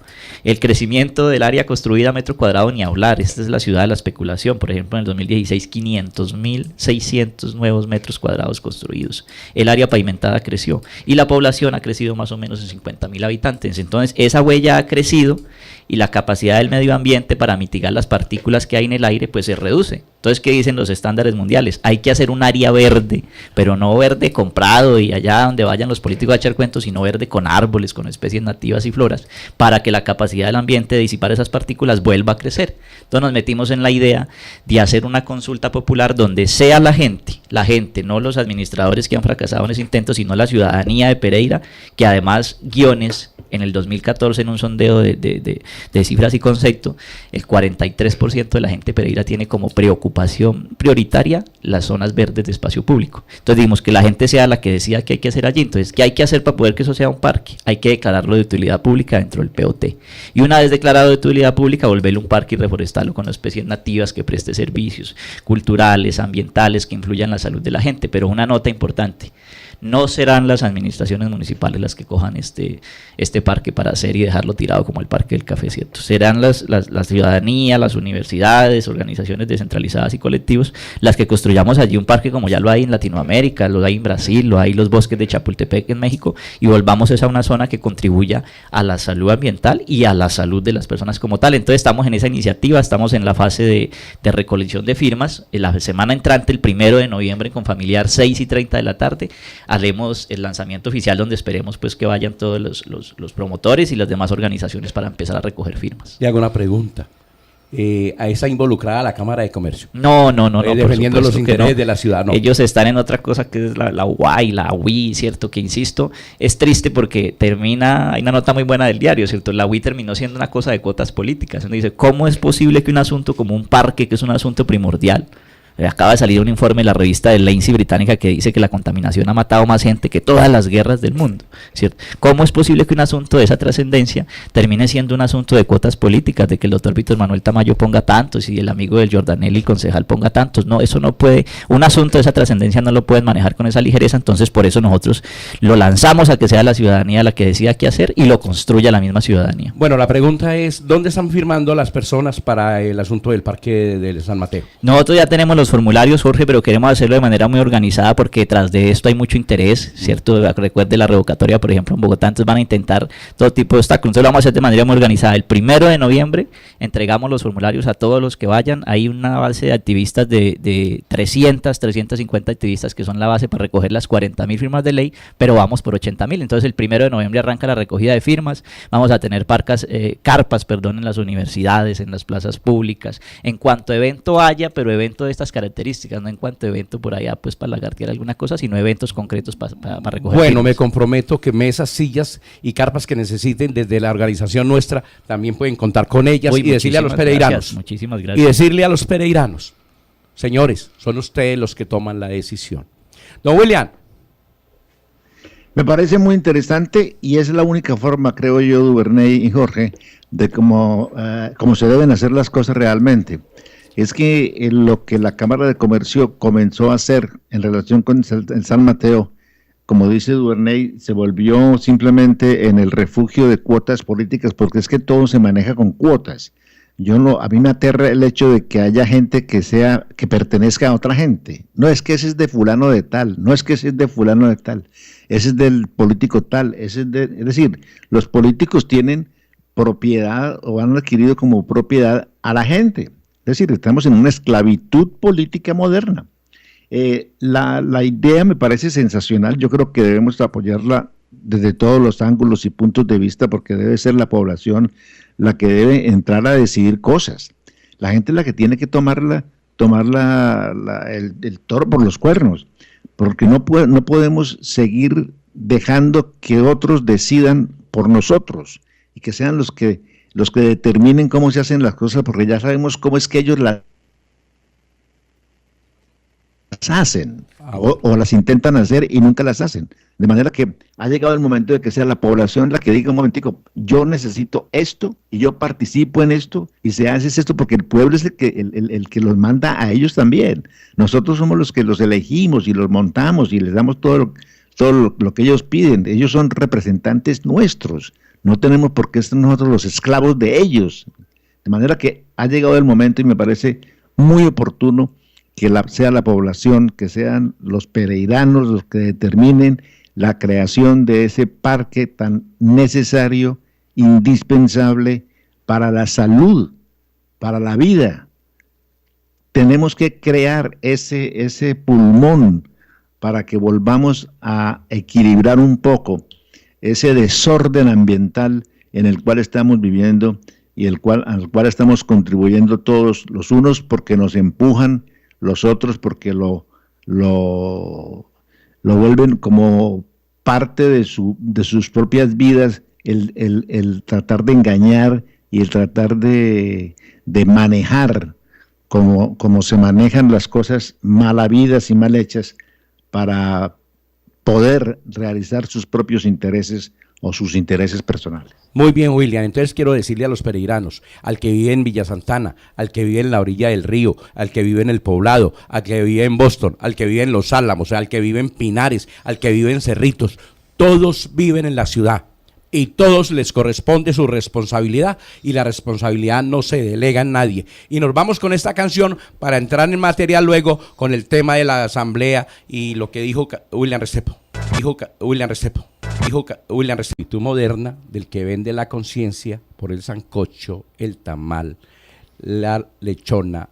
El crecimiento del área construida a metro cuadrado, ni hablar. Esta es la ciudad de la especulación. Por ejemplo, en el 2016, 500.600 nuevos metros cuadrados construidos. El área pavimentada creció y la población ha crecido más o menos en 50.000 habitantes. Entonces, esa huella ha crecido y la capacidad del medio ambiente para mitigar las partículas que hay en el aire pues se reduce. Entonces, ¿qué dicen los estándares mundiales? Hay que hacer un área verde, pero no verde comprado y allá donde vayan los políticos a echar cuentos, sino verde con árboles, con especies nativas y floras, para que la capacidad del ambiente de disipar esas partículas vuelva a crecer. Entonces nos metimos en la idea de hacer una consulta popular donde sea la gente, no los administradores que han fracasado en ese intento, sino la ciudadanía de Pereira, que además guiones en el 2014 en un sondeo de cifras y concepto, el 43% de la gente de Pereira tiene como preocupación prioritaria las zonas verdes de espacio público. Entonces dijimos que la gente sea la que decida qué hay que hacer allí. Entonces, ¿qué hay que hacer para poder que eso sea un parque? Hay que declararlo de utilidad pública dentro del POT. Y una vez declarado de utilidad pública, volverlo un parque y reforestarlo con especies nativas que preste servicios culturales, ambientales, que influyan en la salud de la gente. Pero una nota importante: no serán las administraciones municipales las que cojan este parque para hacer y dejarlo tirado como el Parque del Café, ¿cierto? Serán la ciudadanía, las universidades, organizaciones descentralizadas y colectivos las que construyamos allí un parque como ya lo hay en Latinoamérica, lo hay en Brasil, lo hay los bosques de Chapultepec en México, y volvamos esa una zona que contribuya a la salud ambiental y a la salud de las personas como tal. Entonces estamos en esa iniciativa, estamos en la fase de recolección de firmas. En la semana entrante, el 1 de noviembre, con Familiar, 6:30 de la tarde, haremos el lanzamiento oficial donde esperemos pues que vayan todos los promotores y las demás organizaciones para empezar a recoger firmas. Le hago una pregunta. a esa involucrada la Cámara de Comercio. No, por defendiendo los supuesto que intereses no. de la ciudad, no. Ellos están en otra cosa que es la UAI, la UI, ¿cierto? Que insisto, es triste porque hay una nota muy buena del diario, ¿cierto? La UI terminó siendo una cosa de cuotas políticas. Uno dice, ¿cómo es posible que un asunto como un parque, que es un asunto primordial, acaba de salir un informe de la revista de Lancet británica que dice que la contaminación ha matado más gente que todas las guerras del mundo, ¿cierto? ¿Cómo es posible que un asunto de esa trascendencia termine siendo un asunto de cuotas políticas, de que el doctor Víctor Manuel Tamayo ponga tantos y el amigo del Jordanelli, concejal, ponga tantos? No, eso no puede, un asunto de esa trascendencia no lo pueden manejar con esa ligereza. Entonces por eso nosotros lo lanzamos a que sea la ciudadanía la que decida qué hacer y lo construya la misma ciudadanía. Bueno, la pregunta es, ¿dónde están firmando las personas para el asunto del parque de San Mateo? Nosotros ya tenemos los formularios, Jorge, pero queremos hacerlo de manera muy organizada porque tras de esto hay mucho interés, ¿cierto? Recuerde la revocatoria, por ejemplo, en Bogotá, entonces van a intentar todo tipo de obstáculos. Entonces lo vamos a hacer de manera muy organizada. El 1 de noviembre entregamos los formularios a todos los que vayan. Hay una base de activistas de 350 activistas que son la base para recoger las 40.000 firmas de ley, pero vamos por 80.000. Entonces el 1 de noviembre arranca la recogida de firmas. Vamos a tener carpas, en las universidades, en las plazas públicas. En cuanto evento haya, pero evento de estas características, no en cuanto evento por allá pues para lagartear alguna cosa, sino eventos concretos para recoger. Bueno, firmas. me comprometo que mesas, sillas y carpas que necesiten desde la organización nuestra también pueden contar con ellas. Uy, y decirle a los pereiranos, muchísimas y gracias. decirle a los pereiranos, señores, son ustedes los que toman la decisión. Don William. Me parece muy interesante y es la única forma, creo yo, Duvernay y Jorge, de cómo se deben hacer las cosas realmente. Es que lo que la Cámara de Comercio comenzó a hacer en relación con el San Mateo, como dice Duvernay, se volvió simplemente en el refugio de cuotas políticas, porque es que todo se maneja con cuotas. A mí me aterra el hecho de que haya gente que pertenezca a otra gente. No es que ese es de fulano de tal, no es que ese es de fulano de tal, ese es del político tal, es decir, los políticos tienen propiedad o han adquirido como propiedad a la gente. Es decir, estamos en una esclavitud política moderna. La idea me parece sensacional, yo creo que debemos apoyarla desde todos los ángulos y puntos de vista, porque debe ser la población la que debe entrar a decidir cosas. La gente es la que tiene que tomar el toro por los cuernos, porque no podemos seguir dejando que otros decidan por nosotros y que sean los que determinen cómo se hacen las cosas, porque ya sabemos cómo es que ellos las hacen o las intentan hacer y nunca las hacen. De manera que ha llegado el momento de que sea la población la que diga un momentico, yo necesito esto y yo participo en esto y se hace esto, porque el pueblo es el que los manda a ellos también. Nosotros somos los que los elegimos y los montamos y les damos todo lo que ellos piden. Ellos son representantes nuestros. No tenemos por qué ser nosotros los esclavos de ellos. De manera que ha llegado el momento y me parece muy oportuno que sea la población, que sean los pereiranos los que determinen la creación de ese parque tan necesario, indispensable para la salud, para la vida. Tenemos que crear ese pulmón para que volvamos a equilibrar un poco ese desorden ambiental en el cual estamos viviendo y al cual estamos contribuyendo todos, los unos porque nos empujan, los otros porque lo vuelven como parte de sus propias vidas, el tratar de engañar y el tratar de manejar como se manejan las cosas mal habidas y mal hechas para poder realizar sus propios intereses o sus intereses personales. Muy bien, William. Entonces quiero decirle a los pereiranos, al que vive en Villa Santana, al que vive en la orilla del río, al que vive en el Poblado, al que vive en Boston, al que vive en Los Álamos, al que vive en Pinares, al que vive en Cerritos, todos viven en la ciudad y todos les corresponde su responsabilidad y la responsabilidad no se delega en nadie. Y nos vamos con esta canción para entrar en materia luego con el tema de la asamblea y lo que dijo William Restrepo. Espíritu moderna del que vende la conciencia por el sancocho, el tamal, la lechona,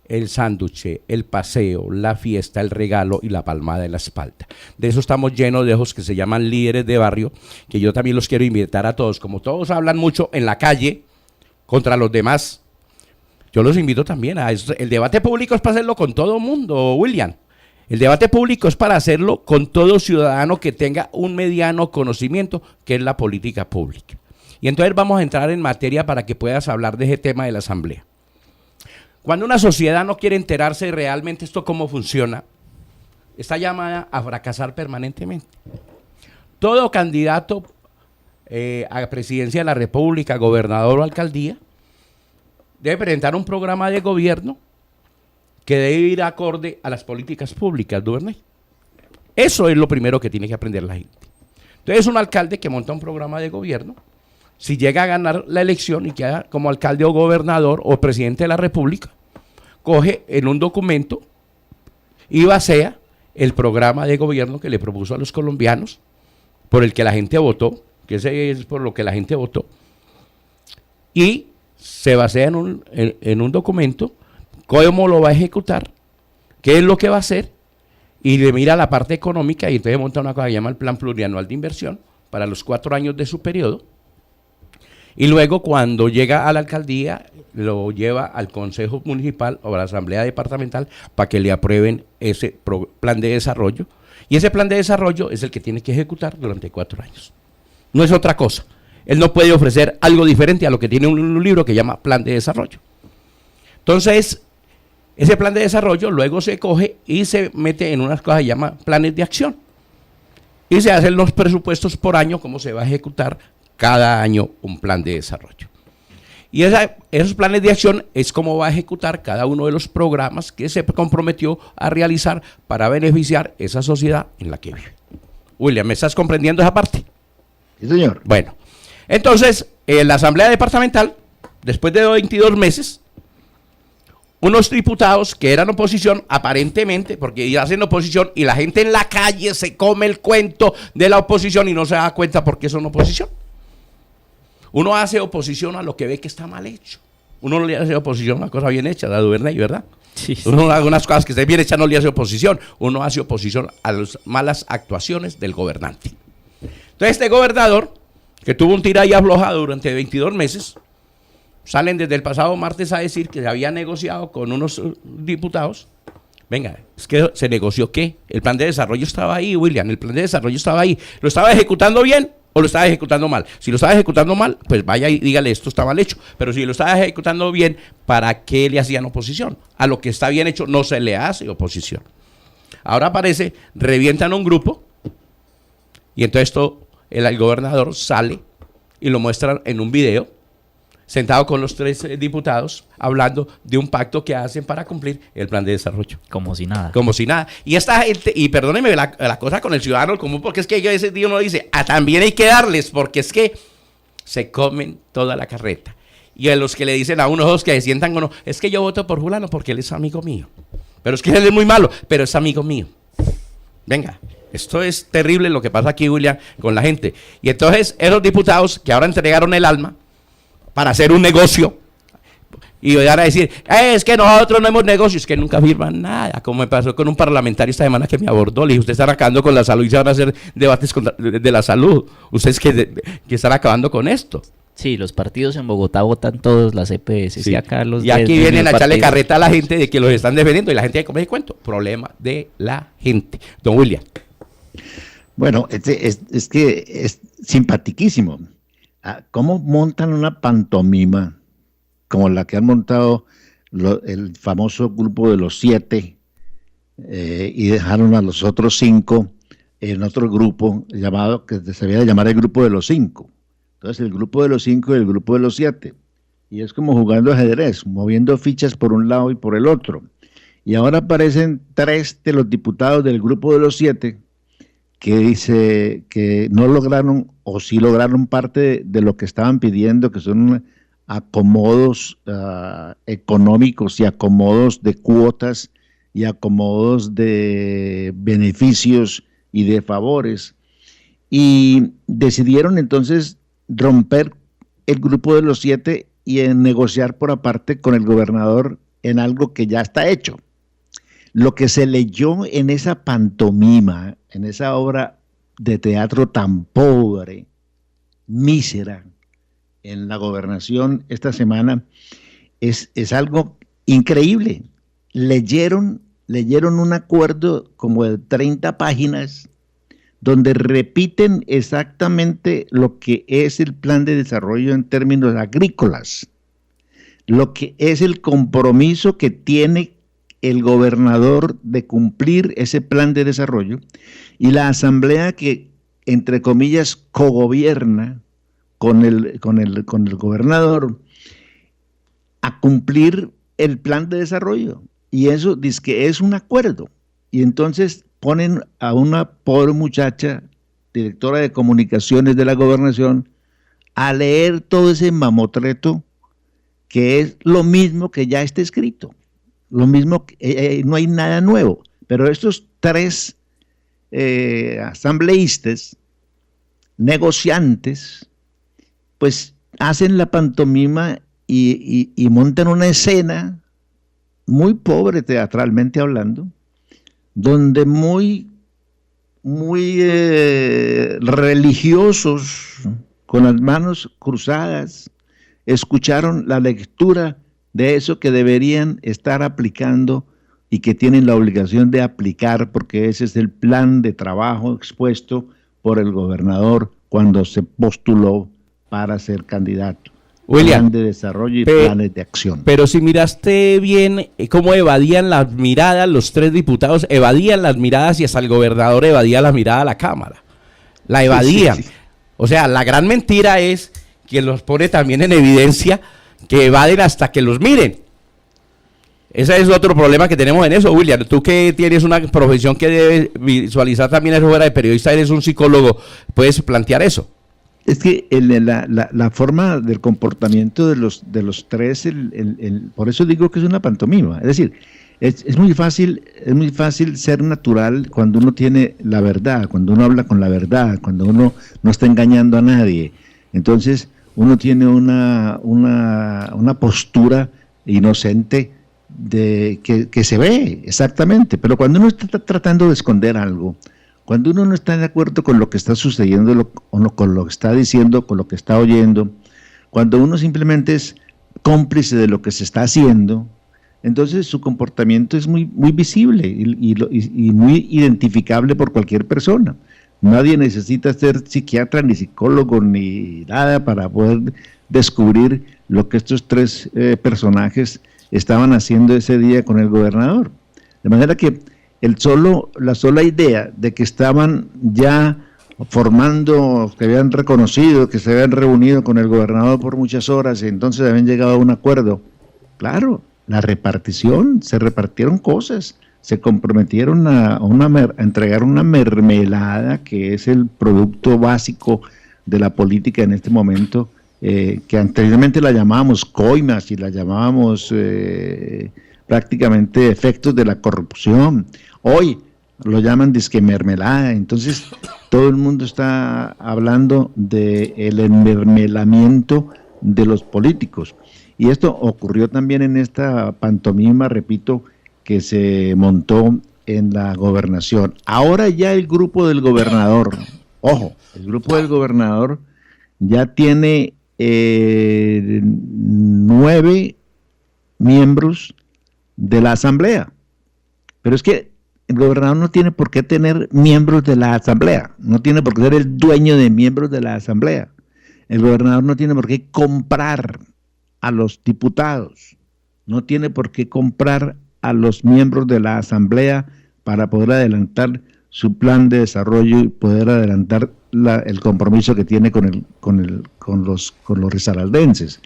el sándwich, el paseo, la fiesta, el regalo y la palmada en la espalda. De eso estamos llenos de ojos que se llaman líderes de barrio, que yo también los quiero invitar a todos. Como todos hablan mucho en la calle contra los demás, Yo los invito también a eso. El debate público es para hacerlo con todo el mundo, William. El debate público es para hacerlo con todo ciudadano que tenga un mediano conocimiento, que es la política pública. Y entonces vamos a entrar en materia para que puedas hablar de ese tema de la asamblea. Cuando una sociedad no quiere enterarse de realmente esto cómo funciona, está llamada a fracasar permanentemente. Todo candidato a presidencia de la República, gobernador o alcaldía, debe presentar un programa de gobierno que debe ir acorde a las políticas públicas, Duvernay. Eso es lo primero que tiene que aprender la gente. Entonces, un alcalde que monta un programa de gobierno, si llega a ganar la elección y queda como alcalde o gobernador o presidente de la República, coge en un documento y basea el programa de gobierno que le propuso a los colombianos, por el que la gente votó, que ese es por lo que la gente votó, y se basea en un documento, cómo lo va a ejecutar, qué es lo que va a hacer, y le mira la parte económica y entonces monta una cosa que se llama el Plan Plurianual de Inversión para los 4 años de su periodo, y luego cuando llega a la alcaldía lo lleva al Consejo Municipal o a la Asamblea Departamental para que le aprueben ese plan de desarrollo, y ese plan de desarrollo es el que tiene que ejecutar durante 4 años. No es otra cosa. Él no puede ofrecer algo diferente a lo que tiene un libro que llama Plan de Desarrollo. Entonces, ese plan de desarrollo luego se coge y se mete en unas cosas que llama planes de acción. Y se hacen los presupuestos por año, cómo se va a ejecutar cada año un plan de desarrollo. Y esos planes de acción es cómo va a ejecutar cada uno de los programas que se comprometió a realizar para beneficiar esa sociedad en la que vive. William, ¿me estás comprendiendo esa parte? Sí, señor. Bueno, entonces, en la Asamblea Departamental, después de 22 meses, unos diputados que eran oposición, aparentemente, porque hacen oposición y la gente en la calle se come el cuento de la oposición y no se da cuenta por qué son oposición. Uno hace oposición a lo que ve que está mal hecho. Uno no le hace oposición a una cosa bien hecha, la Duvernay, ¿verdad? Sí. Uno hace unas cosas que estén bien hechas, no le hace oposición. Uno hace oposición a las malas actuaciones del gobernante. Entonces, este gobernador, que tuvo un tira y afloja durante 22 meses, salen desde el pasado martes a decir que se había negociado con unos diputados. Venga, es que se negoció ¿qué? El plan de desarrollo estaba ahí, William, el plan de desarrollo estaba ahí. ¿Lo estaba ejecutando bien o lo estaba ejecutando mal? Si lo estaba ejecutando mal, pues vaya y dígale esto está mal hecho. Pero si lo estaba ejecutando bien, ¿para qué le hacían oposición? A lo que está bien hecho no se le hace oposición. Ahora aparece, revientan un grupo y entonces el gobernador sale y lo muestran en un video, sentado con los 3 diputados, hablando de un pacto que hacen para cumplir el plan de desarrollo. Como si nada. Como si nada. Y esta gente, y perdónenme la cosa con el ciudadano común, porque es que ese día uno dice, también hay que darles, porque es que se comen toda la carreta. Y a los que le dicen a unos que se sientan con uno, es que yo voto por fulano porque él es amigo mío. Pero es que él es muy malo, pero es amigo mío. Venga. Esto es terrible lo que pasa aquí, William, con la gente. Y entonces esos diputados que ahora entregaron el alma para hacer un negocio y van a decir, es que nosotros no hemos negocios, que nunca firman nada, como me pasó con un parlamentario esta semana que me abordó, le dije, ustedes están acabando con la salud y se van a hacer debates de la salud, ustedes que están acabando con esto. Sí, los partidos en Bogotá votan todos las EPS. Sí. Sí, acá y aquí vienen a echarle carreta a la gente de que los están defendiendo y la gente come el cuento. Problema de la gente. Don William. Bueno, es que es simpaticísimo. ¿Cómo montan una pantomima como la que han montado el famoso grupo de los 7 y dejaron a los otros 5 en otro grupo llamado, que se debía llamar el grupo de los 5? Entonces el grupo de los 5 y el grupo de los 7. Y es como jugando ajedrez, moviendo fichas por un lado y por el otro. Y ahora aparecen 3 de los diputados del grupo de los 7 que dice que no lograron, o sí lograron parte de lo que estaban pidiendo, que son acomodos económicos y acomodos de cuotas y acomodos de beneficios y de favores. Y decidieron entonces romper el grupo de los 7 y negociar por aparte con el gobernador en algo que ya está hecho. Lo que se leyó en esa pantomima, en esa obra de teatro tan pobre, mísera, en la gobernación esta semana, es algo increíble. Leyeron un acuerdo como de 30 páginas donde repiten exactamente lo que es el plan de desarrollo en términos agrícolas, lo que es el compromiso que tiene el gobernador de cumplir ese plan de desarrollo, y la asamblea que, entre comillas, cogobierna con el gobernador a cumplir el plan de desarrollo. Y eso dice que es un acuerdo. Y entonces ponen a una pobre muchacha, directora de comunicaciones de la gobernación, a leer todo ese mamotreto, que es lo mismo que ya está escrito. Lo mismo, no hay nada nuevo. Pero estos tres asambleístas, negociantes, pues hacen la pantomima y montan una escena muy pobre teatralmente hablando, donde muy religiosos, con las manos cruzadas, escucharon la lectura de eso que deberían estar aplicando y que tienen la obligación de aplicar, porque ese es el plan de trabajo expuesto por el gobernador cuando se postuló para ser candidato. William, plan de desarrollo y planes de acción. Pero si miraste bien cómo evadían las miradas, los tres diputados evadían las miradas y hasta el gobernador evadía la mirada a la Cámara. La evadían. Sí. O sea, la gran mentira es quien los pone también en evidencia, que evaden hasta que los miren. Ese es otro problema que tenemos en eso, William. Tú que tienes una profesión que debe visualizar también eso fuera de periodista, eres un psicólogo, puedes plantear eso. Es que la forma del comportamiento de los tres, por eso digo que es una pantomima. Es decir, es muy fácil ser natural cuando uno tiene la verdad, cuando uno habla con la verdad, cuando uno no está engañando a nadie. Entonces uno tiene una postura inocente que se ve exactamente, pero cuando uno está tratando de esconder algo, cuando uno no está de acuerdo con lo que está sucediendo, con lo que está diciendo, con lo que está oyendo, cuando uno simplemente es cómplice de lo que se está haciendo, entonces su comportamiento es muy visible y muy identificable por cualquier persona. Nadie necesita ser psiquiatra, ni psicólogo, ni nada para poder descubrir lo que estos tres personajes estaban haciendo ese día con el gobernador. De manera que la sola idea de que estaban ya formando, que habían reconocido, que se habían reunido con el gobernador por muchas horas y entonces habían llegado a un acuerdo. Claro, la repartición, se repartieron cosas, se comprometieron a entregar una mermelada, que es el producto básico de la política en este momento, que anteriormente la llamábamos coimas y la llamábamos prácticamente efectos de la corrupción. Hoy lo llaman disque mermelada. Entonces todo el mundo está hablando del enmermelamiento de los políticos. Y esto ocurrió también en esta pantomima, repito, que se montó en la gobernación. Ahora ya el grupo del gobernador, ojo, el grupo del gobernador ya tiene 9 miembros de la asamblea. Pero es que el gobernador no tiene por qué tener miembros de la asamblea, no tiene por qué ser el dueño de miembros de la asamblea. El gobernador no tiene por qué comprar a los diputados, no tiene por qué comprar a los miembros de la asamblea para poder adelantar su plan de desarrollo y poder adelantar el compromiso que tiene con los risaraldenses.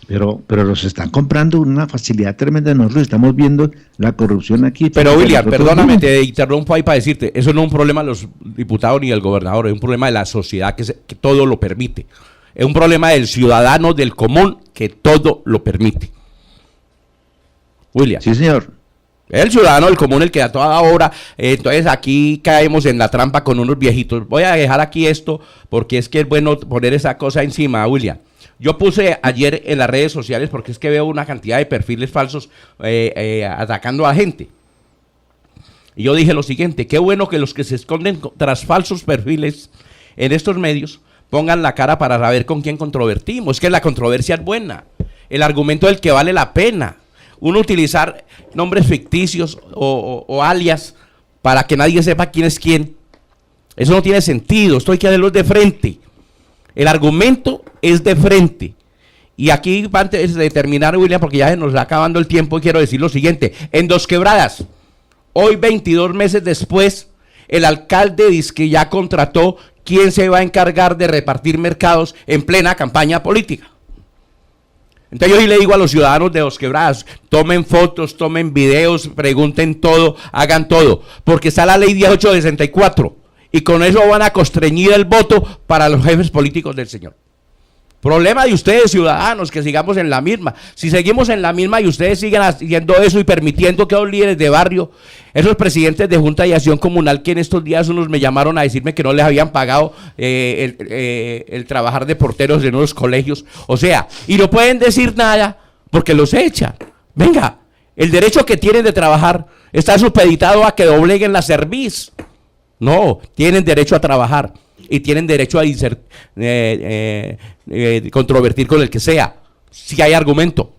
Pero los están comprando una facilidad tremenda. Nosotros estamos viendo la corrupción aquí. Pero William, perdóname, te interrumpo ahí para decirte, eso no es un problema de los diputados ni del gobernador, es un problema de la sociedad que todo lo permite. Es un problema del ciudadano, del común, que todo lo permite. William. Sí, señor. Es el ciudadano del común el que a toda hora, entonces aquí caemos en la trampa con unos viejitos. Voy a dejar aquí esto porque es que es bueno poner esa cosa encima, William. Yo puse ayer en las redes sociales, porque es que veo una cantidad de perfiles falsos atacando a gente. Y yo dije lo siguiente: qué bueno que los que se esconden tras falsos perfiles en estos medios pongan la cara para saber con quién controvertimos. Es que la controversia es buena. el argumento del que vale la pena. Uno utilizar nombres ficticios o alias para que nadie sepa quién es quién. Eso no tiene sentido, esto hay que hacerlo de frente. El argumento es de frente. Y aquí, antes de terminar, William, porque ya se nos está acabando el tiempo, quiero decir lo siguiente. En Dos Quebradas, hoy 22 meses después, el alcalde dice que ya contrató quién se va a encargar de repartir mercados en plena campaña política. Entonces yo sí le digo a los ciudadanos de Dos Quebradas, tomen fotos, tomen videos, pregunten todo, hagan todo, porque está la ley 1864 y con eso van a constreñir el voto para los jefes políticos del señor. Problema de ustedes, ciudadanos, que sigamos en la misma. Si seguimos en la misma y ustedes siguen haciendo eso y permitiendo que los líderes de barrio, esos presidentes de Junta y Acción Comunal que en estos días unos me llamaron a decirme que no les habían pagado el trabajar de porteros de unos colegios, o sea, y no pueden decir nada porque los echan. Venga, el derecho que tienen de trabajar está supeditado a que dobleguen la cerviz. No, tienen derecho a trabajar. Y tienen derecho a controvertir con el que sea, si hay argumento.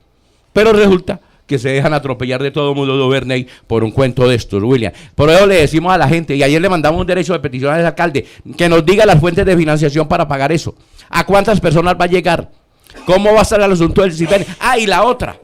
Pero resulta que se dejan atropellar de todo mundo de Bernay por un cuento de estos, William. Por eso le decimos a la gente, y ayer le mandamos un derecho de petición al alcalde, que nos diga las fuentes de financiación para pagar eso. ¿A cuántas personas va a llegar? ¿Cómo va a estar el asunto del CIPEN? Ah, y la otra.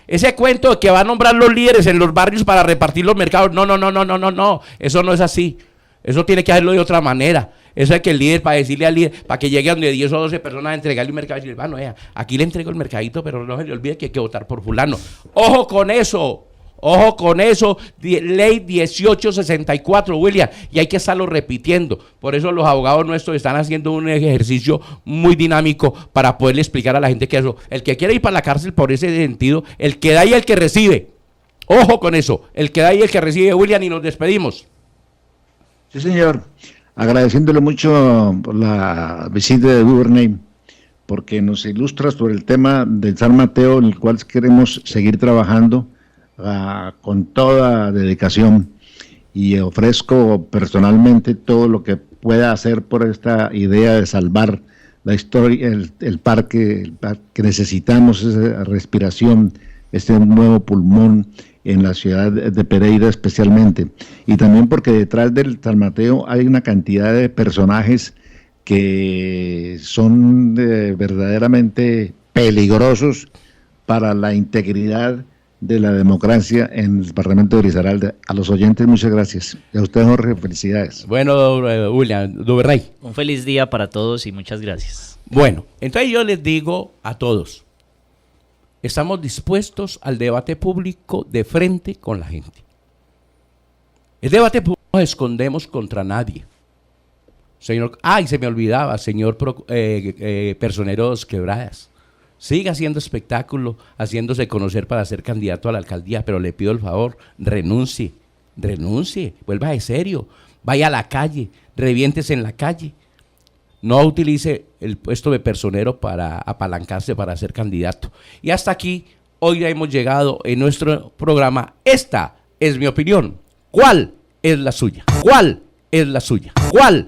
Ese cuento de que va a nombrar los líderes en los barrios para repartir los mercados. No. Eso no es así. Eso tiene que hacerlo de otra manera. Eso es que el líder, para decirle al líder, para que llegue a donde 10 o 12 personas a entregarle un mercado y decirle, bueno, aquí le entrego el mercadito, pero no se le olvide que hay que votar por fulano. Ojo con eso, ley 1864, William, y hay que estarlo repitiendo. Por eso los abogados nuestros están haciendo un ejercicio muy dinámico para poderle explicar a la gente que eso, el que quiere ir para la cárcel por ese sentido, el que da y el que recibe. Ojo con eso, el que da y el que recibe, William, y nos despedimos. Sí, señor. Agradeciéndole mucho por la visita de Duvernay, porque nos ilustra sobre el tema del San Mateo, en el cual queremos seguir trabajando con toda dedicación, y ofrezco personalmente todo lo que pueda hacer por esta idea de salvar la historia, el parque que necesitamos, esa respiración, este nuevo pulmón en la ciudad de Pereira especialmente, y también porque detrás del San Mateo hay una cantidad de personajes que son verdaderamente peligrosos para la integridad de la democracia en el Parlamento de Risaralda. A los oyentes, muchas gracias. Y a usted, Jorge, felicidades. Bueno, William, Duvernay. Un feliz día para todos y muchas gracias. Bueno, entonces yo les digo a todos, estamos dispuestos al debate público de frente con la gente. El debate público no nos escondemos contra nadie. Señor, se me olvidaba, señor personero Dos Quebradas. Siga haciendo espectáculo, haciéndose conocer para ser candidato a la alcaldía, pero le pido el favor, renuncie, vuelva de serio, vaya a la calle, reviéntese en la calle. No utilice el puesto de personero para apalancarse para ser candidato. Y hasta aquí, hoy ya hemos llegado en nuestro programa. Esta es mi opinión. ¿Cuál es la suya? ¿Cuál es la suya? ¿Cuál